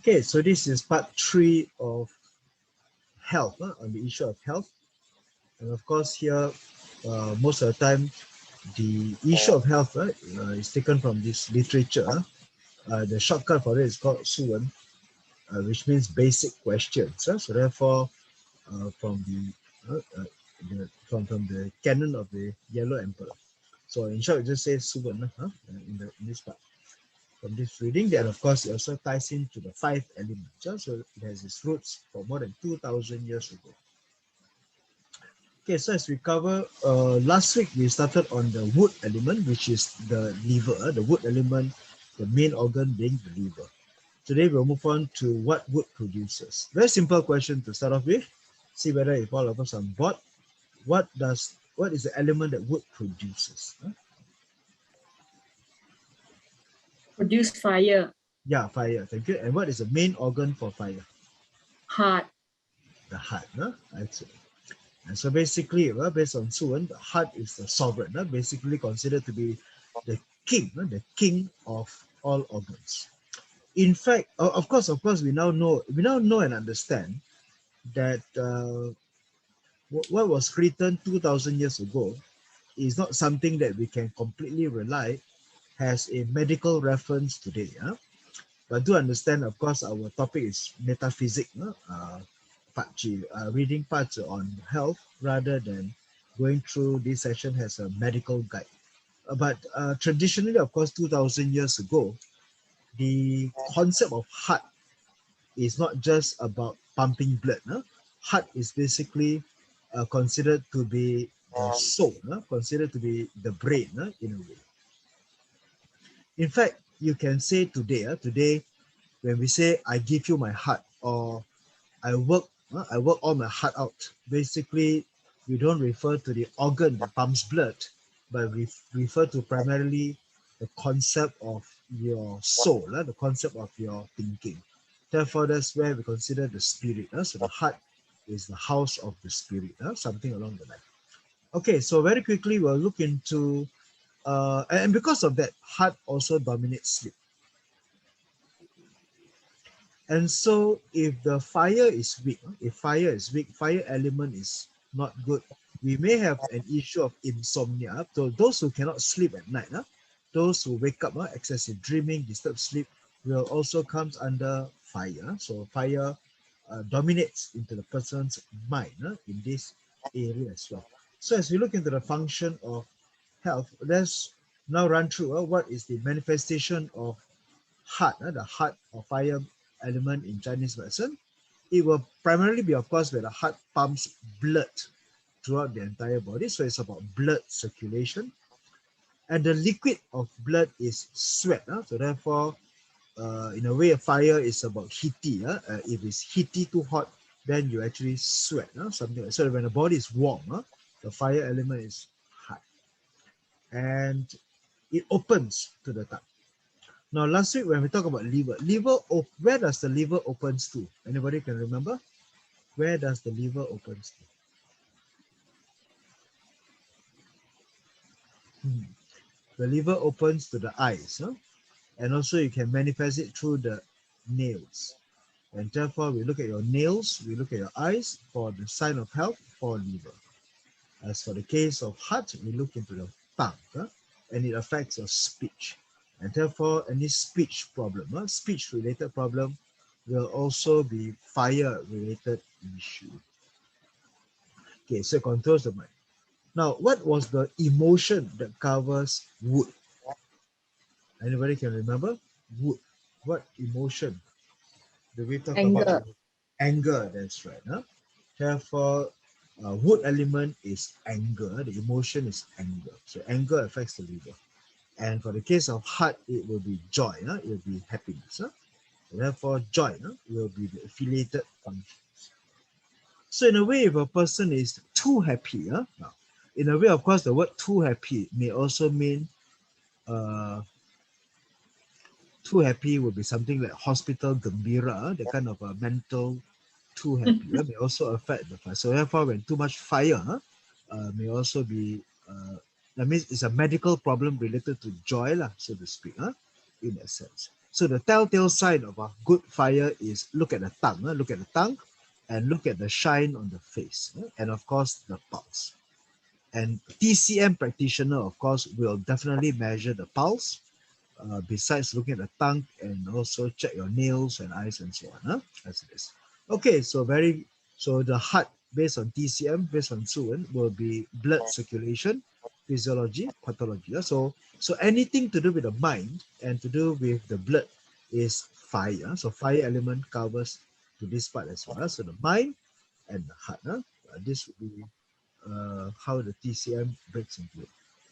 Okay, so this is part 3 of health, on the issue of health. And of course here, most of the time, the issue of health is taken from this literature. The shortcut for it is called SUWEN, which means basic questions. So therefore, from the canon of the Yellow Emperor. So in short, it just says SUWEN in this part. From this reading, then of course it also ties into the 5 elements. So it has its roots for more than 2,000 years ago. Okay, so as we cover, last week we started on the wood element, which is the liver, the wood element, the main organ being the liver. Today we'll move on to what wood produces. Very simple question to start off with. See whether if all of us are on board. What is the element that wood produces? Produce fire. Yeah, fire. Thank you. And what is the main organ for fire? Heart. The heart. Actually. And so basically, based on SUWEN, the heart is the sovereign, basically considered to be the king of all organs. In fact, of course, we now know and understand that what was written 2,000 years ago is not something that we can completely rely as a medical reference today. But do understand, of course, our topic is metaphysics, reading parts on health rather than going through this session as a medical guide. But traditionally, of course, 2,000 years ago, the concept of heart is not just about pumping blood. Heart is basically considered to be the soul, considered to be the brain in a way. In fact, you can say today, when we say, I give you my heart, or I work all my heart out, basically, we don't refer to the organ that pumps blood, but we refer to primarily the concept of your soul, the concept of your thinking. Therefore, that's where we consider the spirit. So the heart is the house of the spirit, something along the line. Okay, so very quickly, we'll look into, and because of that, heart also dominates sleep. And so if the fire is weak, fire element is not good, we may have an issue of insomnia. So those who cannot sleep at night, those who wake up, excessive dreaming, disturbed sleep, will also comes under fire. So fire dominates into the person's mind in this area as well. So as we look into the function of health, let's now run through what is the manifestation of heart, the heart or fire element in Chinese medicine. It will primarily be, of course, where the heart pumps blood throughout the entire body. So it's about blood circulation. And the liquid of blood is sweat. So therefore, in a way, a fire is about heaty. If it's heaty too hot, then you actually sweat. Something like so. When the body is warm, the fire element is hot. And it opens to the tongue. Now, last week when we talk about liver, where does the liver opens to? Anybody can remember? Where does the liver opens to? The liver opens to the eyes, and also you can manifest it through the nails. And therefore, we look at your nails, we look at your eyes for the sign of health for liver. As for the case of heart, we look into the tongue, and it affects your speech. And therefore, any speech problem, speech-related problem, will also be fire-related issue. Okay, so it controls the mind. Now, what was the emotion that covers wood? Anybody can remember? Wood. What emotion? Did we talk about? Anger, that's right. Therefore, wood element is anger. The emotion is anger. So anger affects the liver. And for the case of heart, it will be joy. It will be happiness. Therefore, joy will be the affiliated functions. So in a way, if a person is too happy, now, in a way, of course, the word too happy may also mean too happy will be something like hospital gembira, the kind of a mental too happy. May also affect the fire. So therefore, when too much fire may also be, that means it's a medical problem related to joy, so to speak, in that sense. So the telltale sign of a good fire is look at the tongue, look at the tongue, and look at the shine on the face, and of course the pulse. And TCM practitioner, of course, will definitely measure the pulse, besides looking at the tongue, and also check your nails and eyes and so on. As it is. Okay, so the heart based on TCM, based on Suwen, will be blood circulation, physiology, pathology. So anything to do with the mind and to do with the blood is fire. So fire element covers to this part as well. So the mind and the heart. This would be how the TCM breaks into it.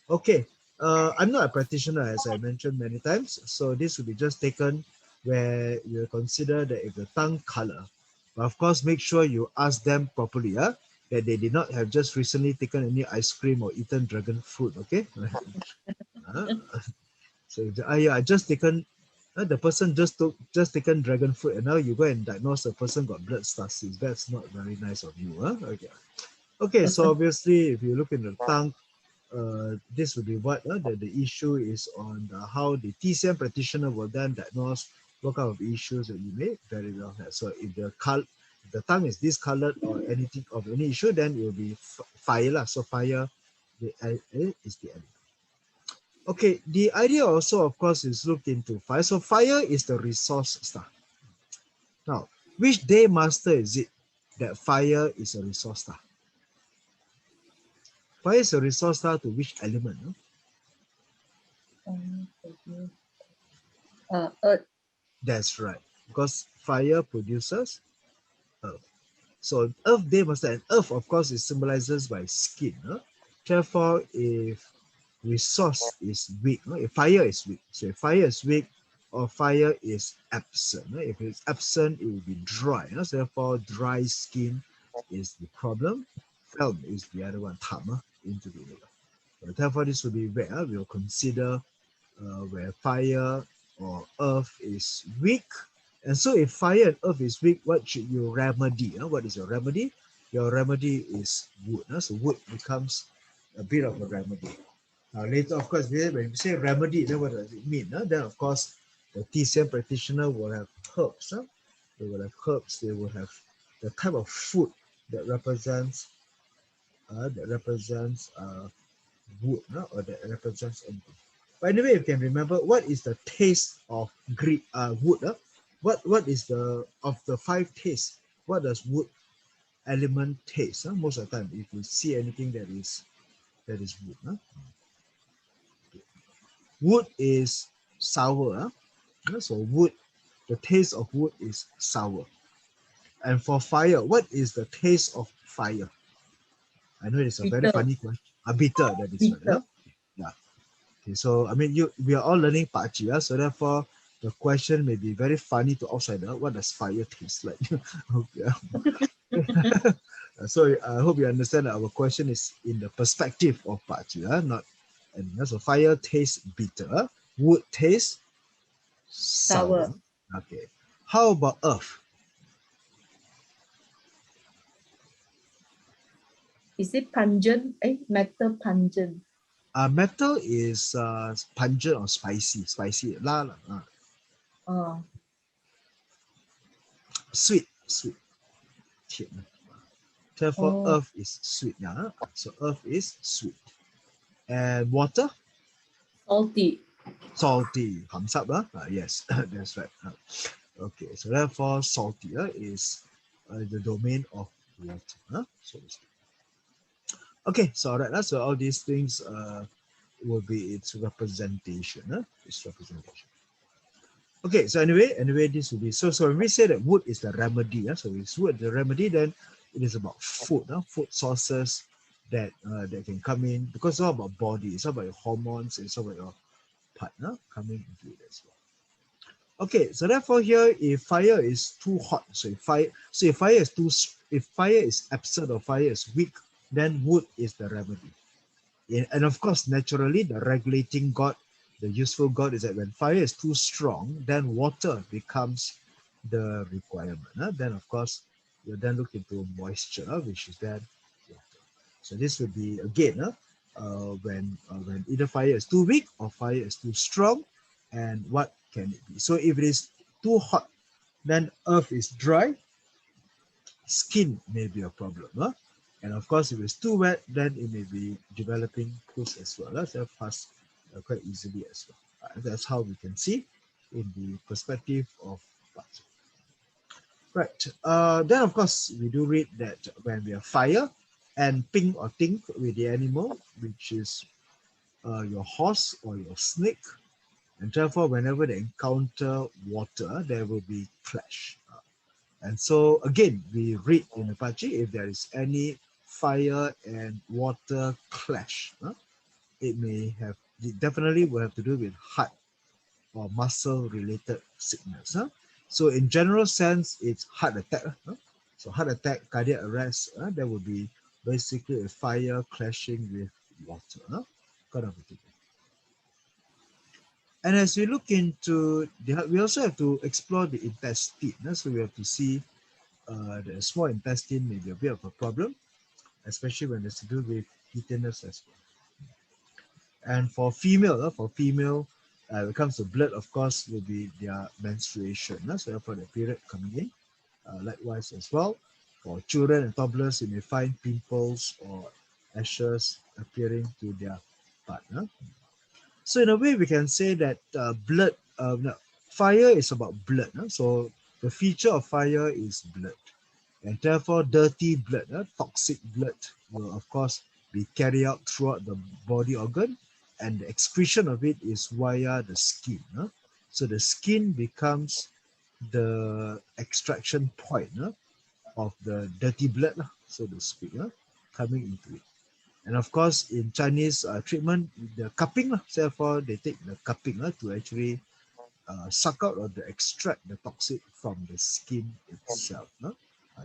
Okay, I'm not a practitioner, as I mentioned many times, so this will be just taken where you consider that if the tongue color, but of course make sure you ask them properly, that they did not have just recently taken any ice cream or eaten dragon fruit, okay? uh, so yeah, I just taken, the person just taken dragon fruit, and now you go and diagnose the person got blood stasis. That's not very nice of you, Okay. Okay, so obviously if you look in the tongue, this will be what the issue is on how the TCM practitioner will then diagnose what kind of issues that you may very well have. So if the tongue is discolored or anything of any issue, then it will be fire. So fire is the element. Okay, the idea also, of course, is look into fire. So fire is the resource star. Now, which day master is it that fire is a resource star? Fire is a resource star to which element? Earth. That's right, because fire produces earth. So earth day master, and earth of course is symbolizes by skin. Therefore, if resource is weak, if fire is weak, so if fire is weak or fire is absent, if it's absent, it will be dry. So therefore, dry skin is the problem. Film is the other one, tam into the middle. So therefore, this will be where we'll consider where fire or earth is weak. And so if fire and earth is weak, what should you remedy? What is your remedy? Your remedy is wood. So wood becomes a bit of a remedy. Now later, of course, when we say remedy, then what does it mean? Then of course, the TCM practitioner will have herbs. They will have herbs. They will have the type of food that represents wood, or that represents anything. By the way, you can remember what is the taste of wood. What is the of the five tastes? What does wood element taste? Most of the time, if you see anything that is wood, wood is sour. So wood, the taste of wood is sour. And for fire, what is the taste of fire? I know it's a very Bitter. funny question. Bitter, that is right. Bitter. Yeah. Okay, so I mean, we are all learning Pachi, so therefore the question may be very funny to outsider. What does fire taste like? Okay. So I hope you understand that our question is in the perspective of Pachi, not. And so fire tastes bitter, wood tastes sour. Sour. Okay. How about earth? Is it pungent? Metal pungent. Metal is pungent or spicy. Spicy. Oh. Sweet. Sweet. Therefore, Oh. earth is sweet. Yeah. So earth is sweet. And water? Salty. Salty. Thumbs up. Yes, that's right. Okay, so therefore, salty is the domain of water. So okay, so all right. So all these things will be its representation. Its representation. Okay, so anyway, this will be so when we say that wood is the remedy, so it's wood the remedy, then it is about food, food sources that can come in, because it's all about body, it's all about your hormones, it's all about your partner coming into it as well. Okay, so therefore here, if fire is too hot, if fire is absent or fire is weak, then wood is the remedy. And of course, naturally, the regulating god, the useful god, is that when fire is too strong, then water becomes the requirement. Then, of course, you then look into moisture, which is then water. So this would be again when either fire is too weak or fire is too strong, and what can it be? So if it is too hot, then earth is dry, skin may be a problem. Huh? And of course, if it's too wet, then it may be developing pus as well. So pus quite easily as well. That's how we can see in the perspective of Bazi. Right. Then of course we do read that when we have fire and ping or think with the animal, which is your horse or your snake, and therefore whenever they encounter water, there will be clash. And so again, we read in the Bazi, if there is any fire and water clash, it may have, it definitely will have to do with heart or muscle related sickness. So in general sense, it's heart attack. So heart attack, cardiac arrest, that would be basically a fire clashing with water, kind of a thing. And as we look into, we also have to explore the intestine. So we have to see the small intestine may be a bit of a problem, especially when it's to do with heatiness as well. And for female, when it comes to blood, of course, will be their menstruation. So for the period coming in, likewise as well. For children and toddlers, you may find pimples or ashes appearing to their partner. So in a way, we can say that blood, no, fire is about blood. So the feature of fire is blood. And therefore, dirty blood, toxic blood will, of course, be carried out throughout the body organ, and the excretion of it is via the skin. So the skin becomes the extraction point of the dirty blood, so to speak, coming into it. And of course, in Chinese treatment, the cupping, therefore, they take the cupping to actually suck out or to extract the toxic from the skin itself.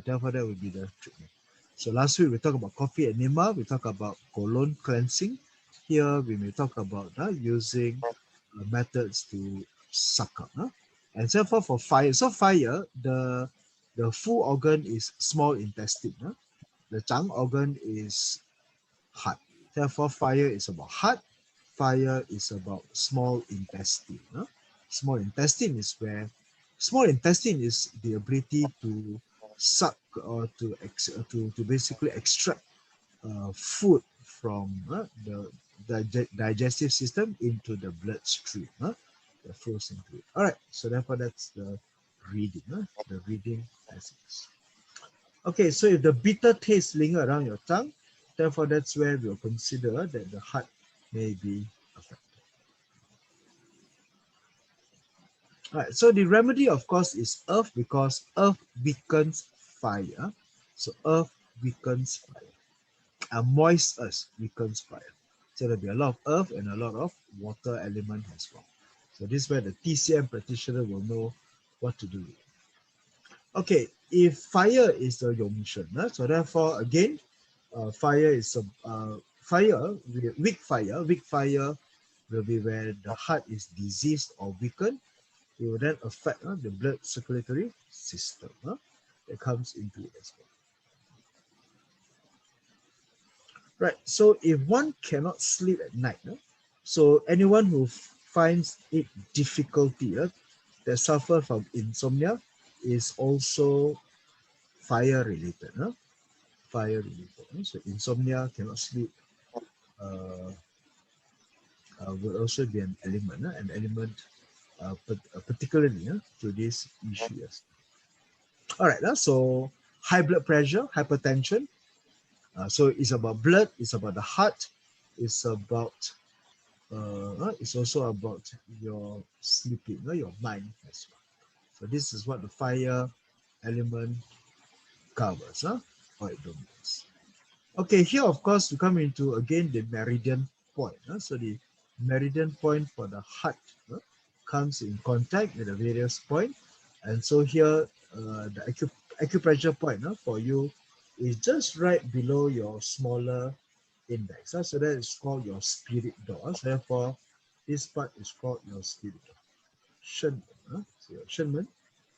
Therefore, that would be the treatment. So last week we talked about coffee enema, we talked about colon cleansing. Here we may talk about using methods to suck up. And therefore for fire, so fire, the full organ is small intestine. The tongue organ is heart. Therefore, fire is about heart. Fire is about small intestine. Small intestine is where small intestine is the ability to suck or to basically extract food from the digestive system into the bloodstream. That flows into it. All right. So therefore, that's the reading. The reading passage. Okay, so if the bitter taste linger around your tongue, therefore that's where we'll consider that the heart may be affected. All right, so the remedy, of course, is earth, because earth weakens fire. So earth weakens fire. A moist earth weakens fire. So there'll be a lot of earth and a lot of water element as well. So this is where the TCM practitioner will know what to do. Okay, if fire is the Yongsheng, so therefore again, fire is a weak fire will be where the heart is diseased or weakened. It will then affect the blood circulatory system that comes into it as well. Right, so if one cannot sleep at night, so anyone who finds it difficulty that suffer from insomnia is also fire related. Fire related. So insomnia, cannot sleep, would also be an element particularly to this issue. Yes. All right, so high blood pressure, hypertension. So it's about blood, it's about the heart, it's about it's also about your sleeping, your mind as well. So this is what the fire element covers, or it dominates. Okay, here of course we come into again the meridian point. So the meridian point for the heart comes in contact with the various points, and so here the acupressure point for you is just right below your smaller index. So that is called your spirit door. So therefore, this part is called your spirit door. Shenmen. So your shenmen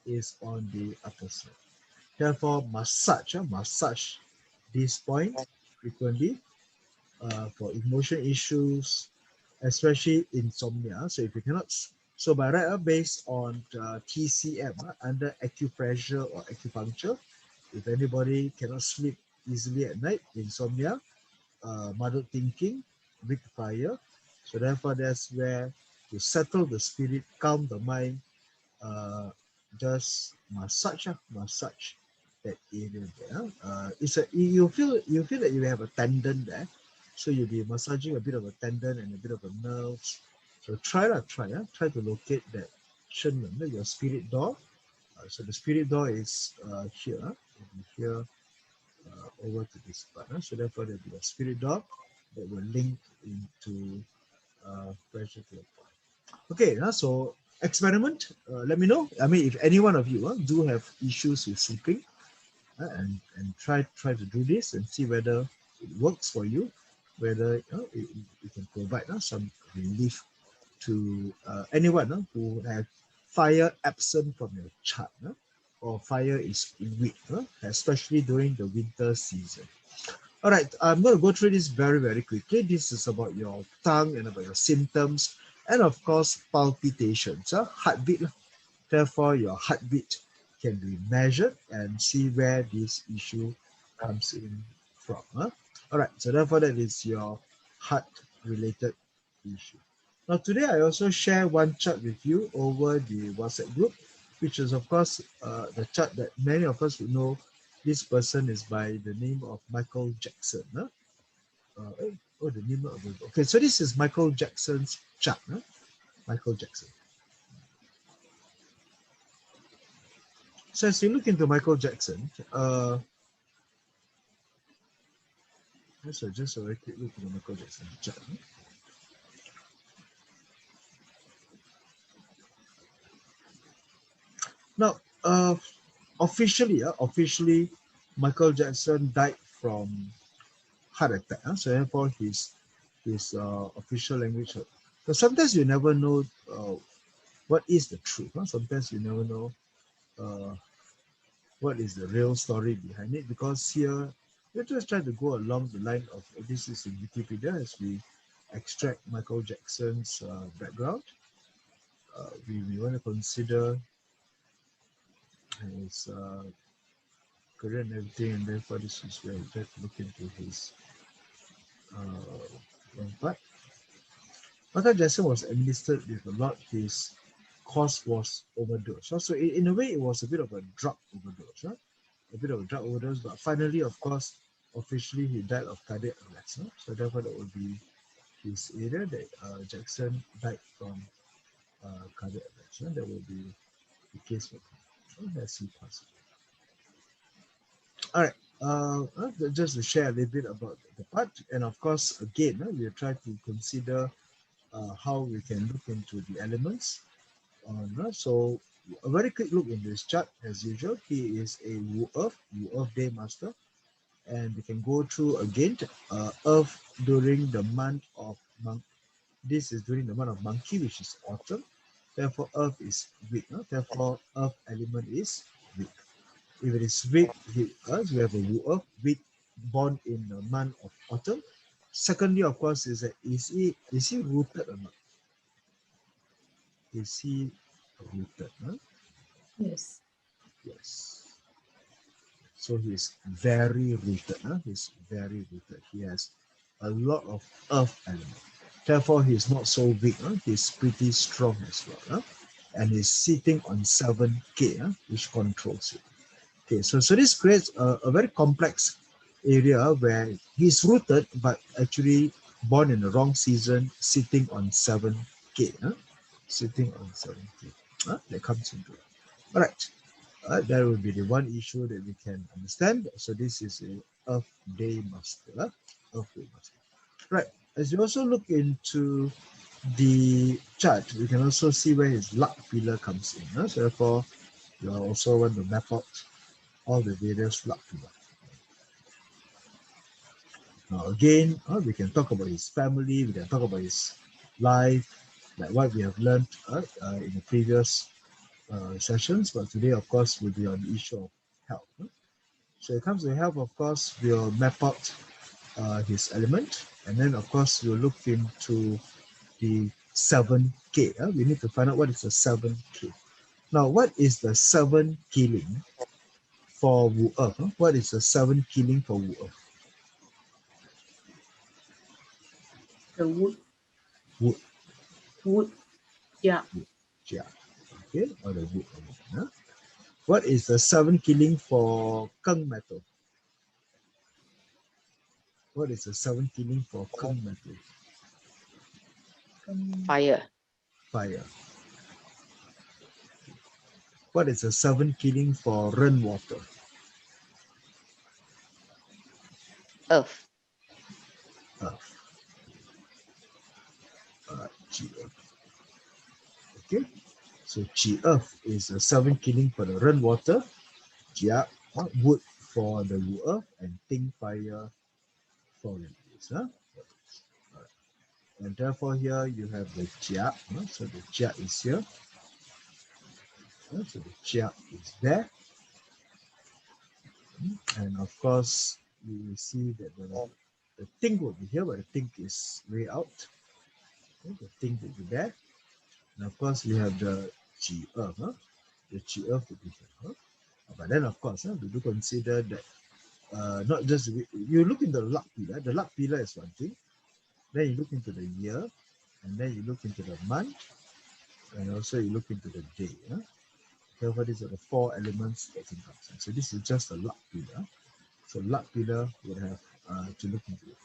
is on the upper side. Therefore, massage this point frequently for emotion issues, especially insomnia. So if you cannot So by right, based on TCM, under acupressure or acupuncture, if anybody cannot sleep easily at night, insomnia, muddled thinking, weak fire. So therefore, that's where to settle the spirit, calm the mind, just massage that area there. It's a you feel that you have a tendon there, so you'll be massaging a bit of a tendon and a bit of a nerves. So try to locate that shen, your spirit door. So the spirit door is here over to this part. So therefore there'll be a spirit door that will link into pressure to the point. Okay, so experiment. Let me know. I mean, if any one of you do have issues with sleeping, and try to do this and see whether it works for you, whether it can provide some relief to anyone who have fire absent from your chart, or fire is weak, especially during the winter season. All right, I'm going to go through this very, very quickly. This is about your tongue and about your symptoms, and of course, palpitations, heartbeat. Therefore, your heartbeat can be measured and see where this issue comes in from. All right, so therefore, that is your heart-related issue. Now, today I also share one chart with you over the WhatsApp group, which is, of course, the chart that many of us would know. This person is by the name of Michael Jackson. The name of the okay. So this is Michael Jackson's chart. Michael Jackson. So as you look into Michael Jackson, just a very quick look at Michael Jackson chart. Now, officially, Michael Jackson died from heart attack. So therefore, his official language. But sometimes you never know what is the truth. Sometimes you never know what is the real story behind it, because here we're just trying to go along the line of this is in Wikipedia as we extract Michael Jackson's background. We want to consider his career and everything, and therefore this is where we try to look into his one part. Michael Jackson was administered with a lot. His cause was overdose. So in a way, it was a bit of a drug overdose. A bit of a drug overdose, but finally, of course, officially he died of cardiac arrest. So therefore, that would be his area that Jackson died from cardiac arrest. That will be the case for him. Let's see past. All right. Just to share a little bit about the part, and of course, again, we'll try to consider how we can look into the elements. So a very quick look in this chart, as usual. He is a Wu Earth Day Master, and we can go through again Earth during the month of Monk. This is during the month of Monkey, which is autumn. Therefore, Earth is weak. Therefore, Earth element is weak. If it is weak, we have a Wu Earth, weak, born in the month of autumn. Secondly, of course, is that is he rooted or not? Is he rooted? Yes. Yes. So he's very rooted. He's very rooted. He has a lot of earth element. Therefore, he's not so weak. He's pretty strong as well. And he's sitting on 7K, which controls it. Okay, so this creates a very complex area where he's rooted, but actually born in the wrong season, sitting on 7K. Sitting on 7K. That comes into it. All right. That would be the one issue that we can understand. So this is a Earth Day Master. Earth Day Master. Right. As you also look into the chart, we can also see where his luck pillar comes in. So therefore, you also want to map out all the various luck pillars. Now again, we can talk about his family, we can talk about his life, like what we have learned in the previous sessions, but today, of course, will be on the issue of health. So it comes to health, of course, we'll map out his element, and then, of course, we'll look into the 7K. We need to find out what is the 7K. Now, what is the 7 killing for Wu Earth? What is the 7 killing for Wu Earth? The wood. Wood. Wood. Yeah. Yeah. Okay, or the wood. What is the 7 killing for Keng metal? What is the 7 killing for Keng metal? Fire. Fire. What is the 7 killing for Ren water? Earth. Earth. Chi Earth. Okay, so Chi Earth is the 7 killing for the Ren water, Jia wood for the Wu Earth, and Ting fire for remedies. Right. And therefore here you have the Jia. So the Jia is here. So the Jia is there. And of course, you will see that the Ting will be here, but the Ting is way out. Okay, the Ting will be there. And of course, we have the Chi Earth. The Chi Earth will be here. But then, of course, we do consider that not just you look into the luck pillar. The luck pillar is one thing. Then you look into the year, and then you look into the month, and also you look into the day. Therefore, these are the 4 elements that can come. So this is just a luck pillar. So luck pillar would have to look into it.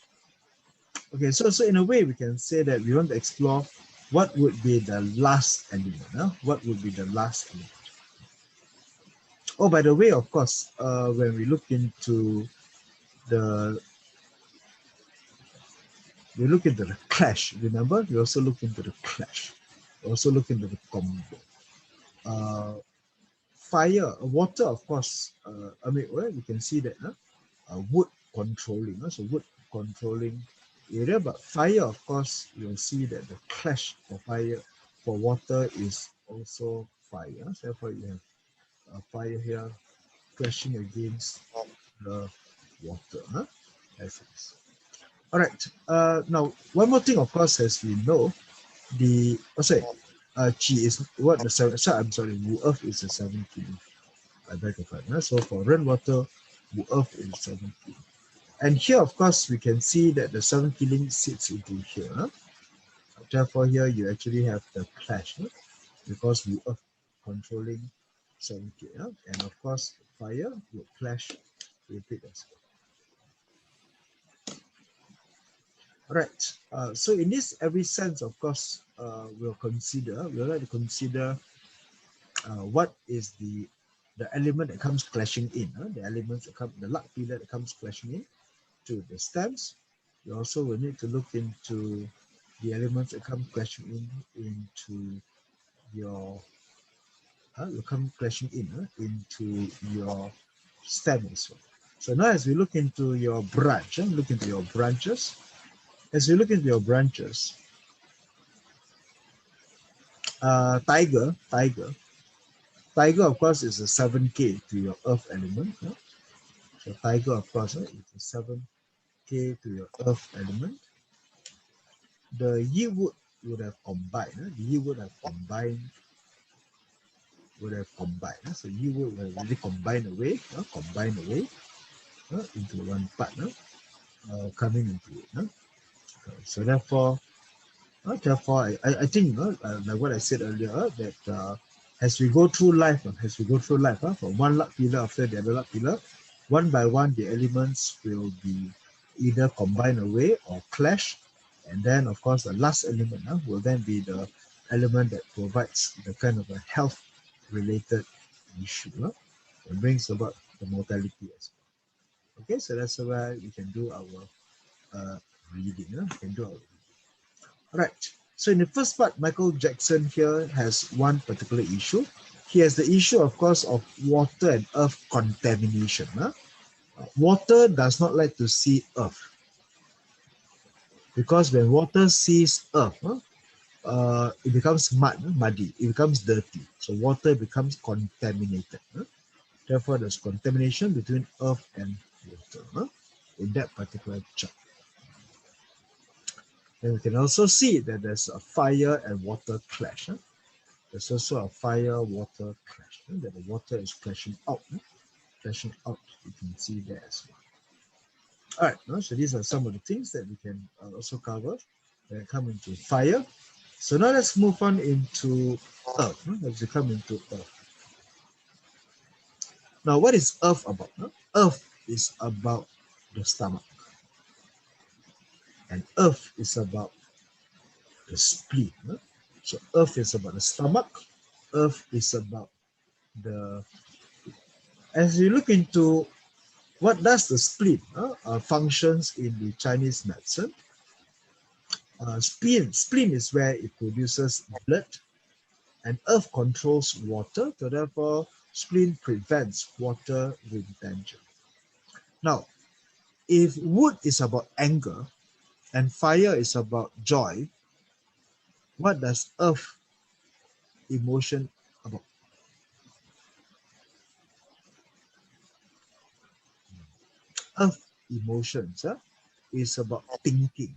Okay, so in a way we can say that we want to explore what would be the last element. What would be the last element? Oh, by the way, of course, when we look into the clash, remember, we also look into the clash. We also look into the combo. Fire, water, of course, we can see that wood controlling, so wood controlling area, but fire, of course, you'll see that the clash for fire, for water is also fire. So therefore, you have fire here clashing against the water. As it is. All right. Now, one more thing, of course, as we know, Chi is what the 7. I'm sorry, Wu Earth is the 7 killing. I beg your pardon. So for rainwater, Wu Earth is 7 killing. And here, of course, we can see that the 7 killing sits into here. Therefore, here you actually have the clash, because Wu Earth controlling 7 killing. And of course, fire will clash with it as well. All right. So in this every sense, of course, we'll like to consider what is the element that comes clashing in, the elements that come, the luck pillar that comes clashing in to the stems. We also will need to look into the elements that come clashing into your into your stem as well. So now as we look into your branch, look into your branches. As we look into your branches, tiger, of course, is a 7K to your earth element. So tiger, of course, is a 7K to your earth element. The yi wood would have combined. The yi would have combined. So yi would have really combined away into one part, coming into it. So therefore, I think, like what I said earlier, that as we go through life, from one luck pillar after the other luck pillar, one by one, the elements will be either combined away or clash. And then, of course, the last element will then be the element that provides the kind of a health-related issue. It brings about the mortality as well. Okay, so that's why we can do our reading. We can do our reading. Right. So in the first part, Michael Jackson here has one particular issue. He has the issue, of course, of water and earth contamination. Water does not like to see earth, because when water sees earth, it becomes muddy, it becomes dirty. So water becomes contaminated. Therefore, there's contamination between earth and water in that particular chart. And we can also see that there's a fire and water clash. There's also a fire-water clash, that the water is clashing out. Clashing out, you can see there as well. All right, so these are some of the things that we can also cover when it comes into fire. So now let's move on into earth. Let's come into earth. Now, what is earth about? Earth is about the stomach. And earth is about the spleen. So earth is about the stomach. Earth is about the... As you look into what does the spleen functions in the Chinese medicine, spleen is where it produces blood, and earth controls water, so therefore spleen prevents water retention. Now, if wood is about anger and fire is about joy, what does earth emotion about? Earth emotions is about thinking.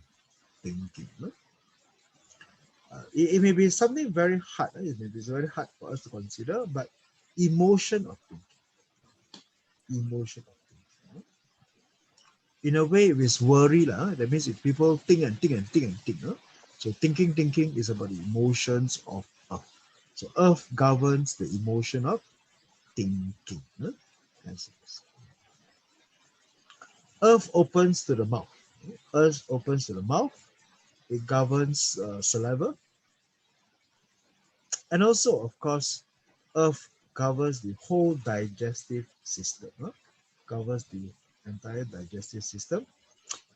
It may be something very hard. It may be very hard for us to consider, but emotion of thinking. Emotion of thinking. In a way, it is worry. That means if people think and think and think and think. So thinking is about the emotions of earth. So earth governs the emotion of thinking. Earth opens to the mouth. Earth opens to the mouth. It governs saliva. And also, of course, earth covers the whole digestive system. Covers the entire digestive system.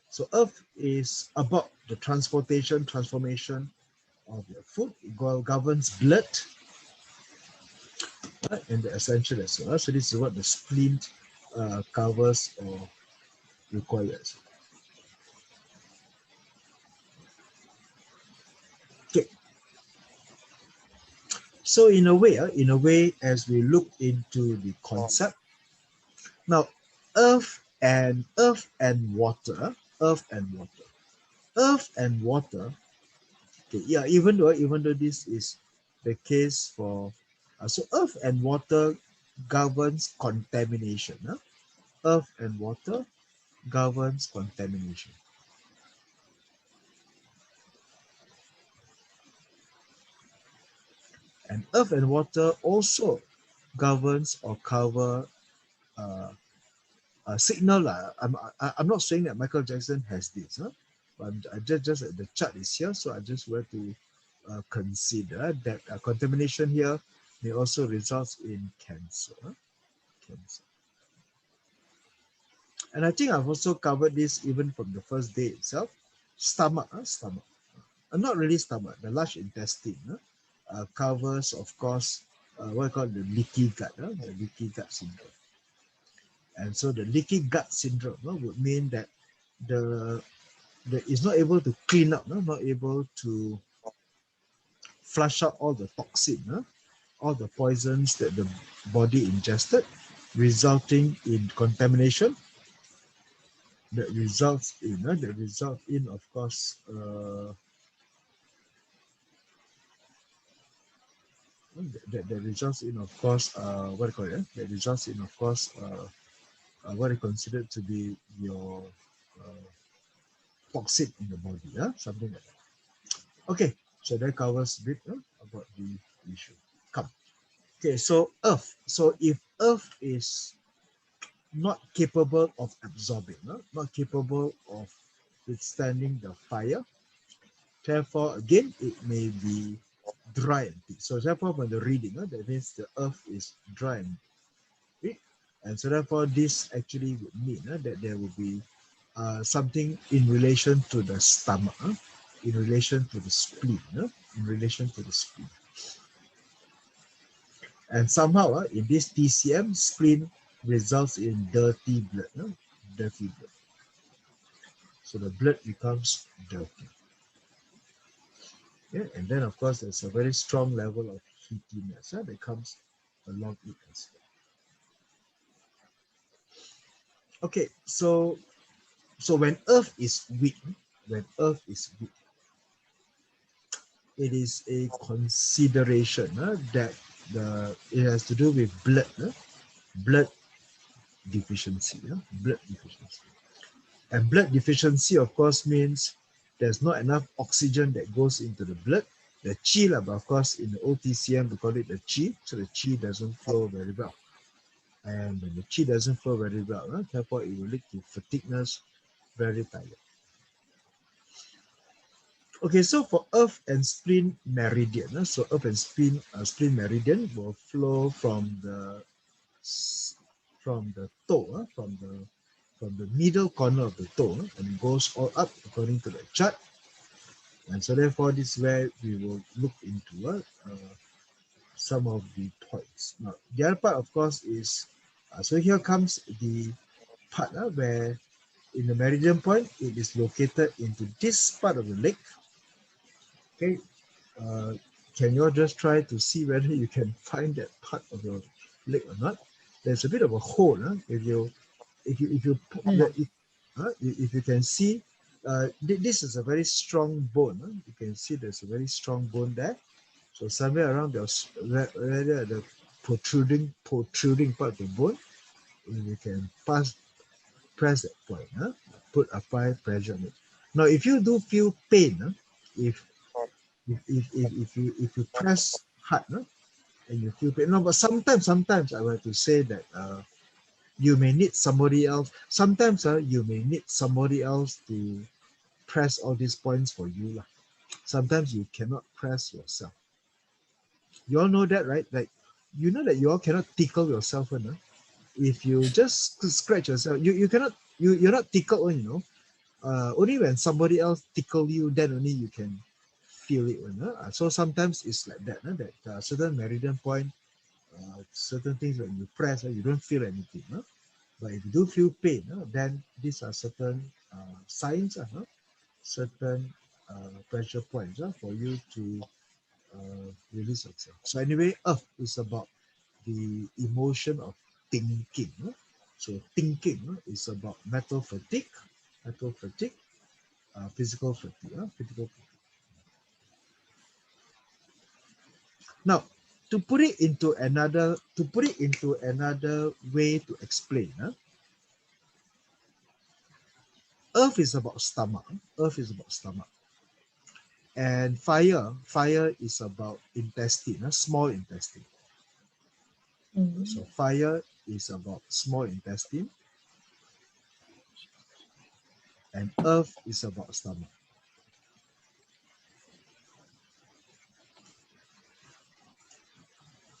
So earth is about the transformation of your food. It governs blood and the essential as well. So this is what the spleen covers or requires. Okay. So in a way, as we look into the concept, now earth and water, okay, yeah, even though this is the case for so earth and water governs contamination. Earth and water governs contamination. And earth and water also governs or cover a signal. I'm not saying that Michael Jackson has this, but I just the chart is here, so I just want to consider that contamination here may also result in cancer. And I think I've also covered this even from the first day itself. Stomach. Not really stomach, the large intestine covers, of course, what I call the leaky gut, the leaky gut syndrome. And so the leaky gut syndrome would mean that the is not able to clean up, not able to flush out all the toxin, all the poisons that the body ingested, resulting in contamination. That results in, of course, that results in, of course, what do you call it? That results in, of course, what is considered to be your toxic in the body, something like that. Okay, so that covers a bit about the issue. Come. Okay, so Earth. So if Earth is not capable of absorbing, not capable of withstanding the fire, therefore, again, it may be dry and thick. So therefore, when the reading, that means the Earth is dry and thick. And so therefore, this actually would mean that there will be something in relation to the stomach, in relation to the spleen, in relation to the spleen. And somehow, in this TCM, spleen results in dirty blood, dirty blood. So the blood becomes dirty. Yeah, and then of course there's a very strong level of heatiness that comes along it as well. Okay, so when Earth is weak, it is a consideration that it has to do with blood deficiency. Blood deficiency. And blood deficiency, of course, means there's not enough oxygen that goes into the blood. The chi, but of course, in the OTCM, we call it the chi, so the chi doesn't flow very well. And when the chi doesn't flow very well, therefore it will lead to fatigueness, very tired. Okay, so for earth and spleen meridian, so earth and spleen meridian will flow from the toe, from the middle corner of the toe, and goes all up according to the chart. And so therefore, this is where we will look into some of the points. Now, the other part, of course, is so here comes the part where in the meridian point, it is located into this part of the leg. Okay, can you all just try to see whether you can find that part of your leg or not? There's a bit of a hole. If you if you can see, this is a very strong bone. You can see there's a very strong bone there. So somewhere around the protruding part of the bone, you can press that point. Put apply pressure on it. Now, if you do feel pain, if you press hard, and you feel pain. No, but sometimes I want to say that you may need somebody else. Sometimes you may need somebody else to press all these points for you. Sometimes you cannot press yourself. You all know that, right? Like, you know that you all cannot tickle yourself. If you just scratch yourself, you cannot, you're not tickled, only when somebody else tickle you, then only you can feel it. So sometimes it's like that, that certain meridian point, certain things when you press, you don't feel anything. But if you do feel pain, then these are certain signs, certain pressure points for you to release yourself. So anyway, earth is about the emotion of thinking. So thinking is about mental fatigue, physical fatigue. Now, to put it into another way to explain, earth is about stomach. Earth is about stomach. And fire is about intestine, small intestine. So fire is about small intestine, and earth is about stomach.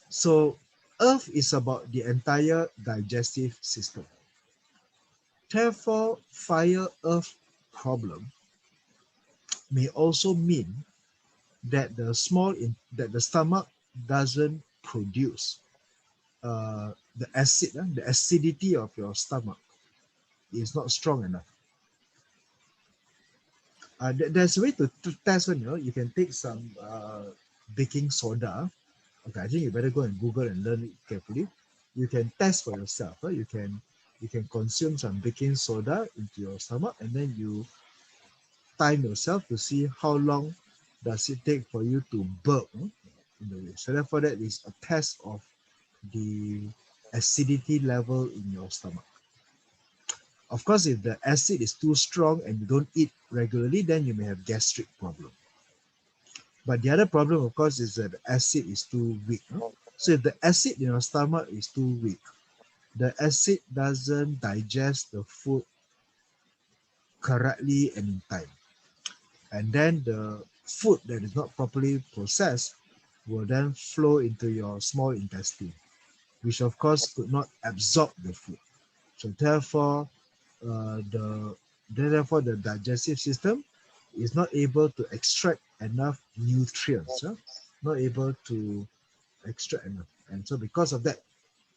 So earth is about the entire digestive system. Therefore, fire earth problem may also mean that that the stomach doesn't produce the acidity of your stomach is not strong enough. There's a way to test when you can take some baking soda. Okay, I think you better go and Google and learn it carefully. You can test for yourself. You can consume some baking soda into your stomach, and then you time yourself to see how long does it take for you to burp in the way. So therefore, that is a test of the acidity level in your stomach. Of course, if the acid is too strong and you don't eat regularly, then you may have gastric problem. But the other problem, of course, is that the acid is too weak. So if the acid in your stomach is too weak, the acid doesn't digest the food correctly and in time. And then the food that is not properly processed will then flow into your small intestine, which of course could not absorb the food. So therefore, the digestive system is not able to extract enough nutrients, not able to extract enough. And so because of that,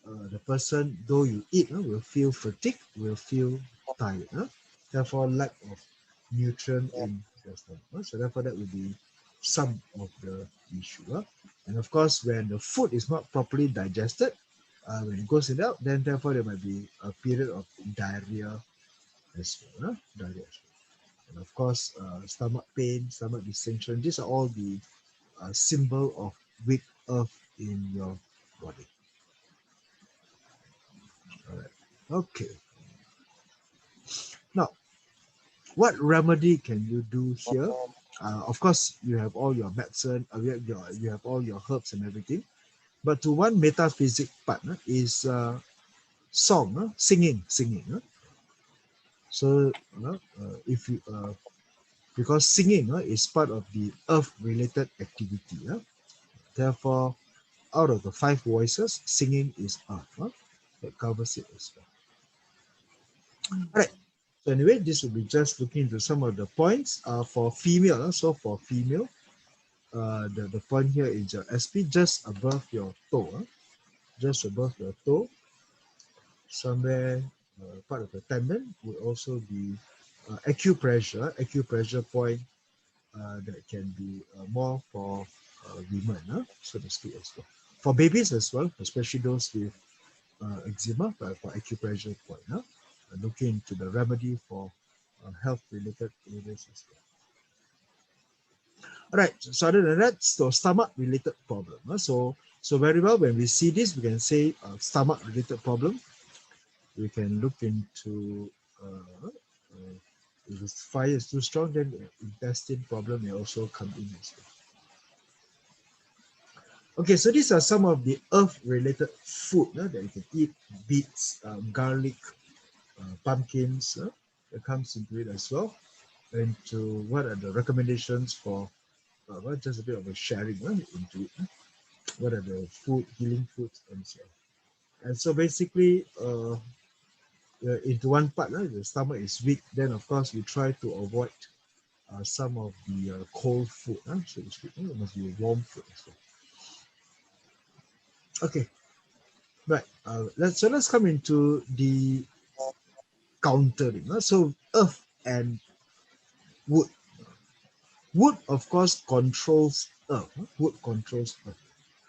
the person, though you eat, will feel fatigue, will feel tired. Therefore, lack of nutrient in your stomach. So therefore, that will be some of the issue. And of course, when the food is not properly digested, when it goes out, then therefore there might be a period of diarrhea as well. And of course, stomach pain, stomach distension, these are all the a symbol of weak earth in your body. All right. Okay. Now, what remedy can you do here? Of course, you have all your medicine, you have all your herbs and everything. But to one metaphysic part is song, singing. So, if you because singing is part of the earth-related activity. Therefore, out of the 5 voices, singing is earth. That covers it as well. All right. So anyway, this will be just looking into some of the points for female. So for female, the point here is your SP just above your toe. Just above your toe. Somewhere part of the tendon would also be acupressure point that can be more for women, so to speak as well. For babies as well, especially those with eczema, but for acupressure point, looking into the remedy for health-related areas as well. All right, so other than that, so stomach-related problem. So very well, when we see this, we can say stomach-related problem. We can look into if the fire is too strong, then the intestine problem may also come in as well. Okay, so these are some of the earth-related food that you can eat: beets, garlic, pumpkins. That comes into it as well. And to what are the recommendations for just a bit of a sharing into it. What are the healing foods and so on. And so basically, into one part, the stomach is weak, then of course we try to avoid some of the cold food, so to speak. It must be warm food as well. Okay, right. Let's come into the countering. So earth and wood. Wood, of course, controls earth. Wood controls earth.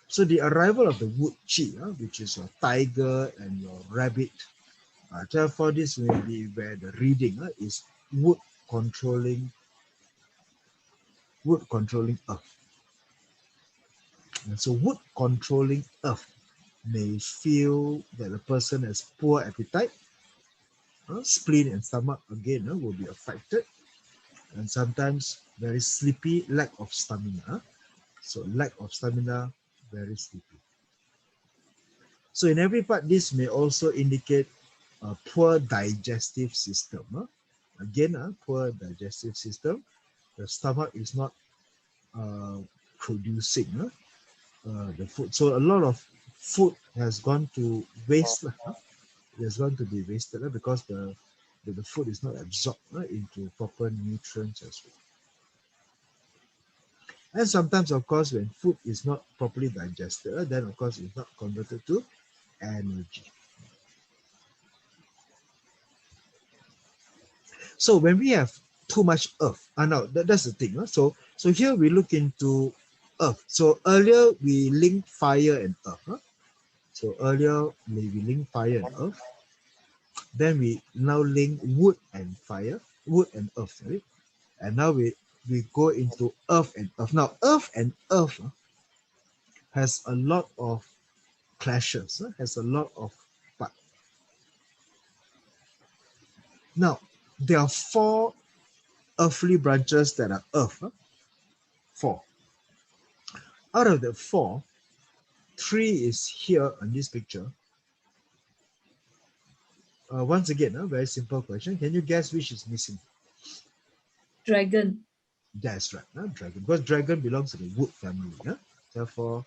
So the arrival of the wood chi, which is your tiger and your rabbit. Therefore, this may be where the reading is wood controlling earth. And so wood controlling earth may feel that the person has poor appetite. Spleen and stomach again will be affected, and sometimes very sleepy, lack of stamina. So lack of stamina, very sleepy. So in every part, this may also indicate a poor digestive system. Again, poor digestive system. The stomach is not producing the food. So a lot of food has gone to waste. It has gone to be wasted because the food is not absorbed into proper nutrients as well. And sometimes, of course, when food is not properly digested, then of course it's not converted to energy. So when we have too much earth, now that's the thing. So here we look into earth. So earlier we linked fire and earth. So earlier we linked fire and earth. Then we now link wood and fire, wood and earth, sorry. And now we go into earth and earth. Now earth and earth has a lot of clashes, has a lot of part. Now there are 4 earthly branches that are earth. 4. Out of the 4, 3 is here on this picture. Once again, a very simple question. Can you guess which is missing? Dragon. That's right, dragon. Because dragon belongs to the wood family. Therefore,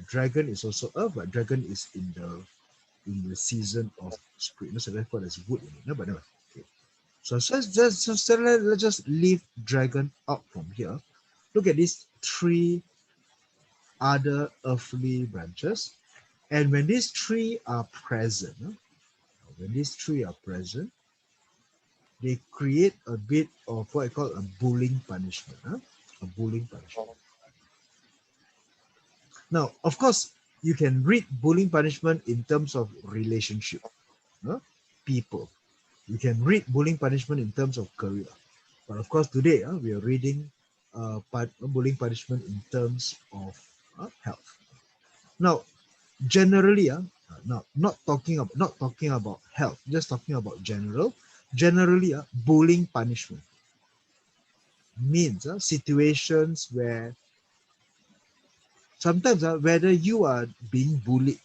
dragon is also earth, but dragon is in the season of spring. So therefore, there's wood in it. But anyway, okay. So let's just leave dragon out from here. Look at these 3 other earthly branches. And when these 3 are present, they create a bit of what I call a bullying punishment. A bullying punishment. Now, of course, you can read bullying punishment in terms of relationship, people. You can read bullying punishment in terms of career. But of course, today we are reading bullying punishment in terms of health. Now, generally, now not talking about health, just talking about generally, bullying punishment means situations where sometimes whether you are being bullied